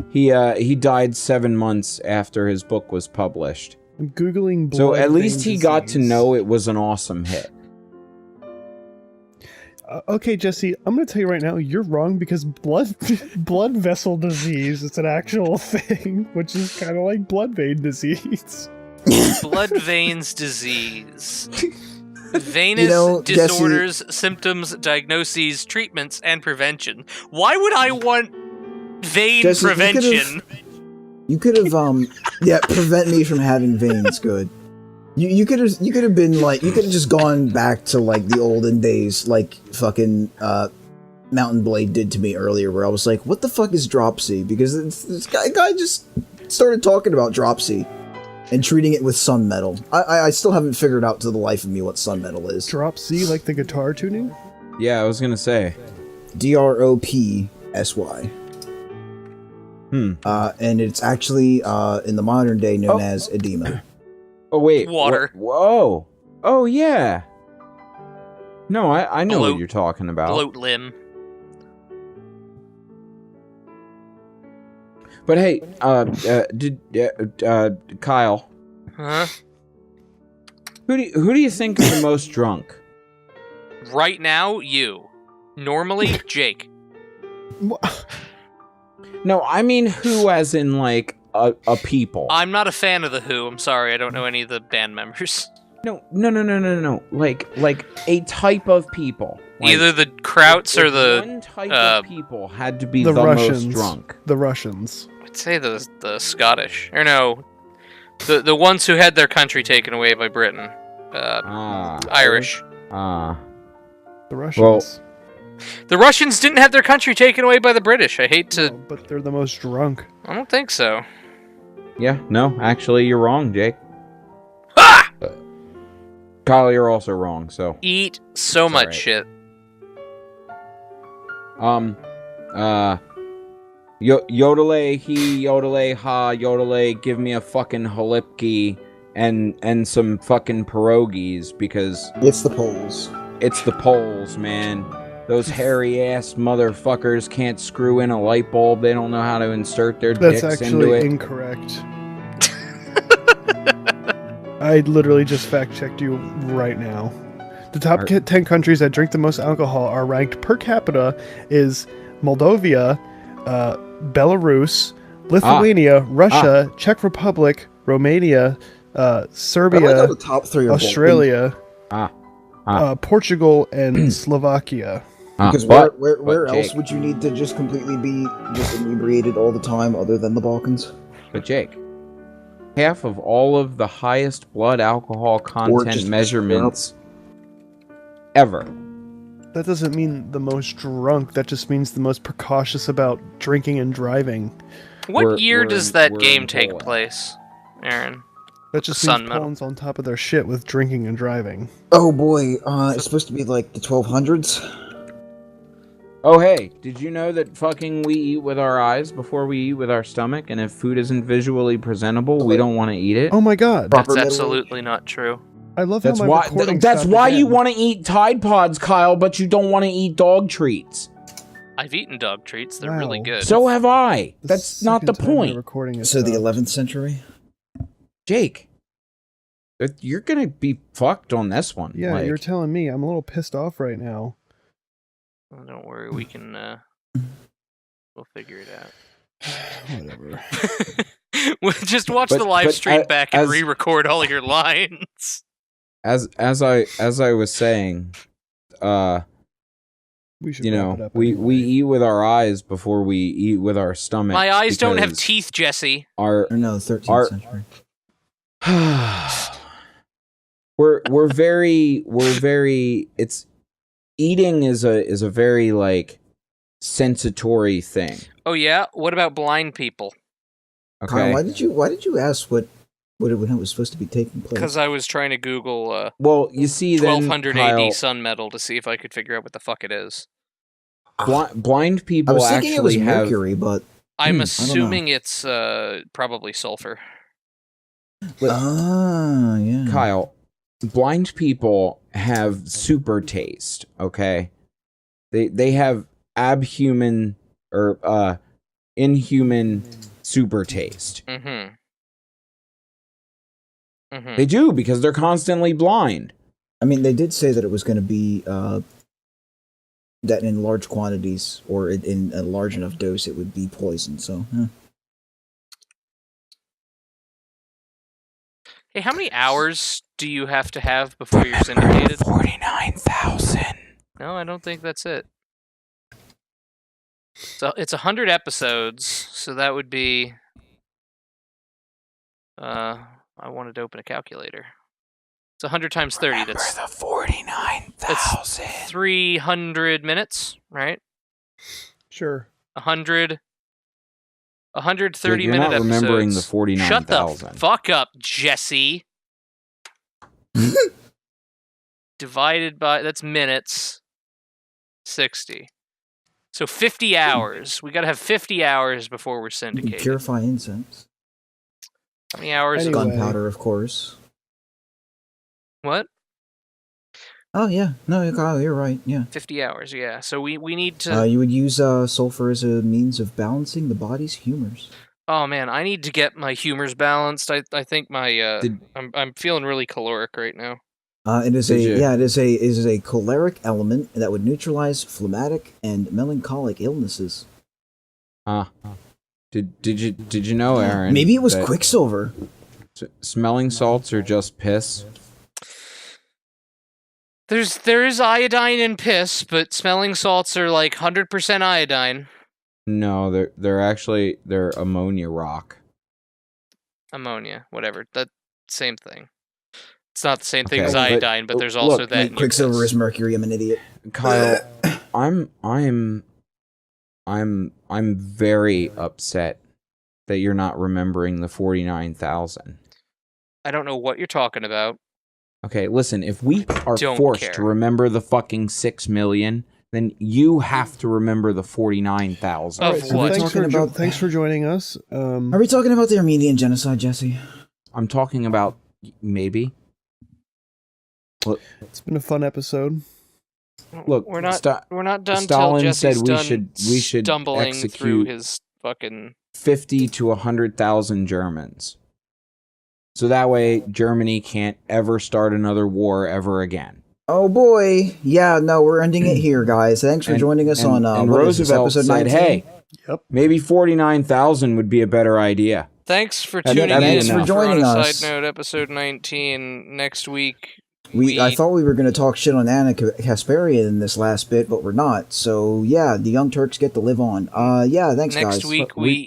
He died 7 months after his book was published. I'm googling. So blood at least vein he got to disease. know it was an awesome hit. Okay, Jesse, I'm gonna tell you right now, you're wrong because blood vessel disease is an actual thing, which is kind of like blood vein disease. Blood veins disease. Venous You know, Jesse- disorders, symptoms, diagnoses, treatments, and prevention. Why would I want vein Jesse, prevention? You could have prevent me from having veins. Good. You could have been like, you could have just gone back to like the olden days, like fucking Mountain Blade did to me earlier, where I was like, what the fuck is dropsy? Because this guy just started talking about dropsy and treating it with sun metal. I still haven't figured out to the life of me what sun metal is. Drop C, like the guitar tuning? Yeah, I was gonna say. DROPSY. And it's actually in the modern day known as edema. Oh wait. Water. Whoa. Oh yeah. No, I know Bloat. what you're talking about. Bloat limb. But hey, Kyle, Huh? who do you think is the most drunk? Right now, you. Normally, Jake. No, I mean who, as in like a people. I'm not a fan of The Who. I'm sorry, I don't know any of the band members. No. Like a type of people. Like, Either the Krauts or if the... one type of people had to be The the Russians. most drunk. The Russians. I'd say the Scottish. Or no, the ones who had their country taken away by Britain. Irish. The Well- Russians. The Russians didn't have their country taken away by the British. I hate to... No, but they're the most drunk. I don't think so. Yeah, no, actually, you're wrong, Jake. Ah! Kyle, you're also wrong. So, Eat so It's much alright. shit. Yodele, he, yodele, ha, yodele, give me a fucking halipki and some fucking pierogies because It's the Poles. it's the Poles, man. Those hairy ass motherfuckers can't screw in a light bulb. They don't know how to insert their That's dicks into actually it. incorrect. I literally just fact-checked you right now. The top 10 countries that drink the most alcohol are ranked per capita is Moldova, Belarus, Lithuania, Russia, Czech Republic, Romania, I like how Serbia, the top three are Australia, Ah. Portugal, and Slovakia. Because But- where but else Jake- would you need to just completely be just inebriated all the time other than the Balkans? But Jake, half of all of the highest blood alcohol content just measurements ever. That doesn't mean the most drunk. That just means the most precautious about drinking and driving. What We're- year we're does in- that we're game in take Poland. place, Aaron? That just Sun means metal. Poland's on top of their shit with drinking and driving. Oh boy, it's supposed to be like the 1200s. Oh hey, did you know that fucking we eat with our eyes before we eat with our stomach, and if food isn't visually presentable, we don't want to eat it? Oh my god. Proper That's middle- absolutely not true. I love That's how my why. recording That's stopped why you again. want to eat Tide Pods, Kyle, but you don't want to eat dog treats. I've eaten dog treats. They're really Wow. good. So have I. The That's not the second time my point, recording is So the stopped. 11th century. Jake. You're gonna be fucked on this one. Yeah, like, you're telling me. I'm a little pissed off right now. Oh, don't worry, we can. We'll figure it out. Whatever. We'll just watch But- the live but stream back and as- re-record all your lines. as I was saying, We should you wrap know, it up we anyway. eat with our eyes before we eat with our stomach. My eyes don't have because teeth, Jesse. Our Or no, 13th Our- century. we're very it's eating is a very like sensatory thing. Oh yeah. What about blind people? Okay. Kyle, why did you ask when it was supposed to be taking place? Because I was trying to Google Well, you see then 1200 Kyle, AD sun metal to see if I could figure out what the fuck it is. blind people I was thinking it was actually have. mercury, but I'm I don't know. assuming it's probably sulfur. Yeah. Kyle, blind people have super taste, okay? They have abhuman or inhuman super taste. Mm-hmm. Mm-hmm. They do because they're constantly blind. I mean, they did say that it was going to be that in large quantities or in a large enough dose it would be poison. So, Hey, how many hours do you have to have before you're syndicated? 49,000. No, I don't think that's it. So it's 100 episodes, so that would be. I wanted to open a calculator. It's 100 times 30. Remember That's the 49,000. 300 minutes, right? Sure. 100. 130 Jake, you're minute not remembering the episodes. 49,000. Shut the fuck up, Jesse. Divided by, that's minutes. 60. So 50 hours. We gotta have 50 hours before we're you can syndicated. purify incense, How many hours? Anyway. gunpowder, of course. What? Oh yeah, no, Kyle, you're right. Yeah, 50 hours, yeah. So we need to. you would use sulfur as a means of balancing the body's humors. Oh man, I need to get my humors balanced. I think my Did- I'm feeling really caloric right now. It is Did you- it is a choleric element that would neutralize phlegmatic and melancholic illnesses. Did you know, Aaron? Maybe it was that quicksilver. Smelling salts are just piss. There is iodine in piss, but smelling salts are like 100% iodine. No, they're ammonia rock. Ammonia, whatever. That same thing. It's not the same thing Okay, as but iodine, but there's look, also that. in your Quicksilver piss. is mercury. I'm an idiot. Kyle, I'm very upset that you're not remembering the 49,000. I don't know what you're talking about. Okay, listen, if we are Don't forced care. to remember the fucking 6 million, then you have to remember the 49,000. Of Alright, so what? thanks for joining us. Are we talking about the Armenian genocide, Jesse? I'm talking about maybe. It's been a fun episode. Look, we're not done Stalin till said Jesse's we done should stumbling through execute his fucking. 50 to 100,000 Germans. So that way Germany can't ever start another war ever again. Oh boy, yeah, no, we're ending it here, guys. Thanks for joining us on and what is this, Roosevelt episode said, 19? "Hey, Yep. maybe 49,000 would be a better idea." Thanks for And tuning thanks in. for joining On a us. Side note, episode 19 next week. I thought we were going to talk shit on Anna Kasparian in this last bit, but we're not. So yeah, the Young Turks get to live on. Yeah, thanks, Next guys. week we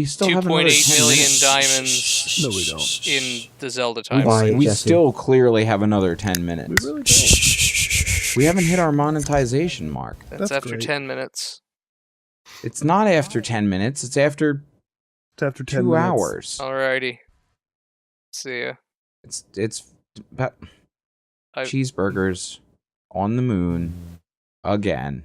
still have another 2.8 10 million minutes. diamonds No, we don't. in the Zelda time. Bye. We Jesse. still clearly have another 10 We minutes. really don't. We haven't hit our monetization mark. That's after great. 10 minits. It's not after 10 minutes. It's after It's after 10 2 minutes. hours. Alrighty. See ya. It's about I- cheeseburgers on the moon again.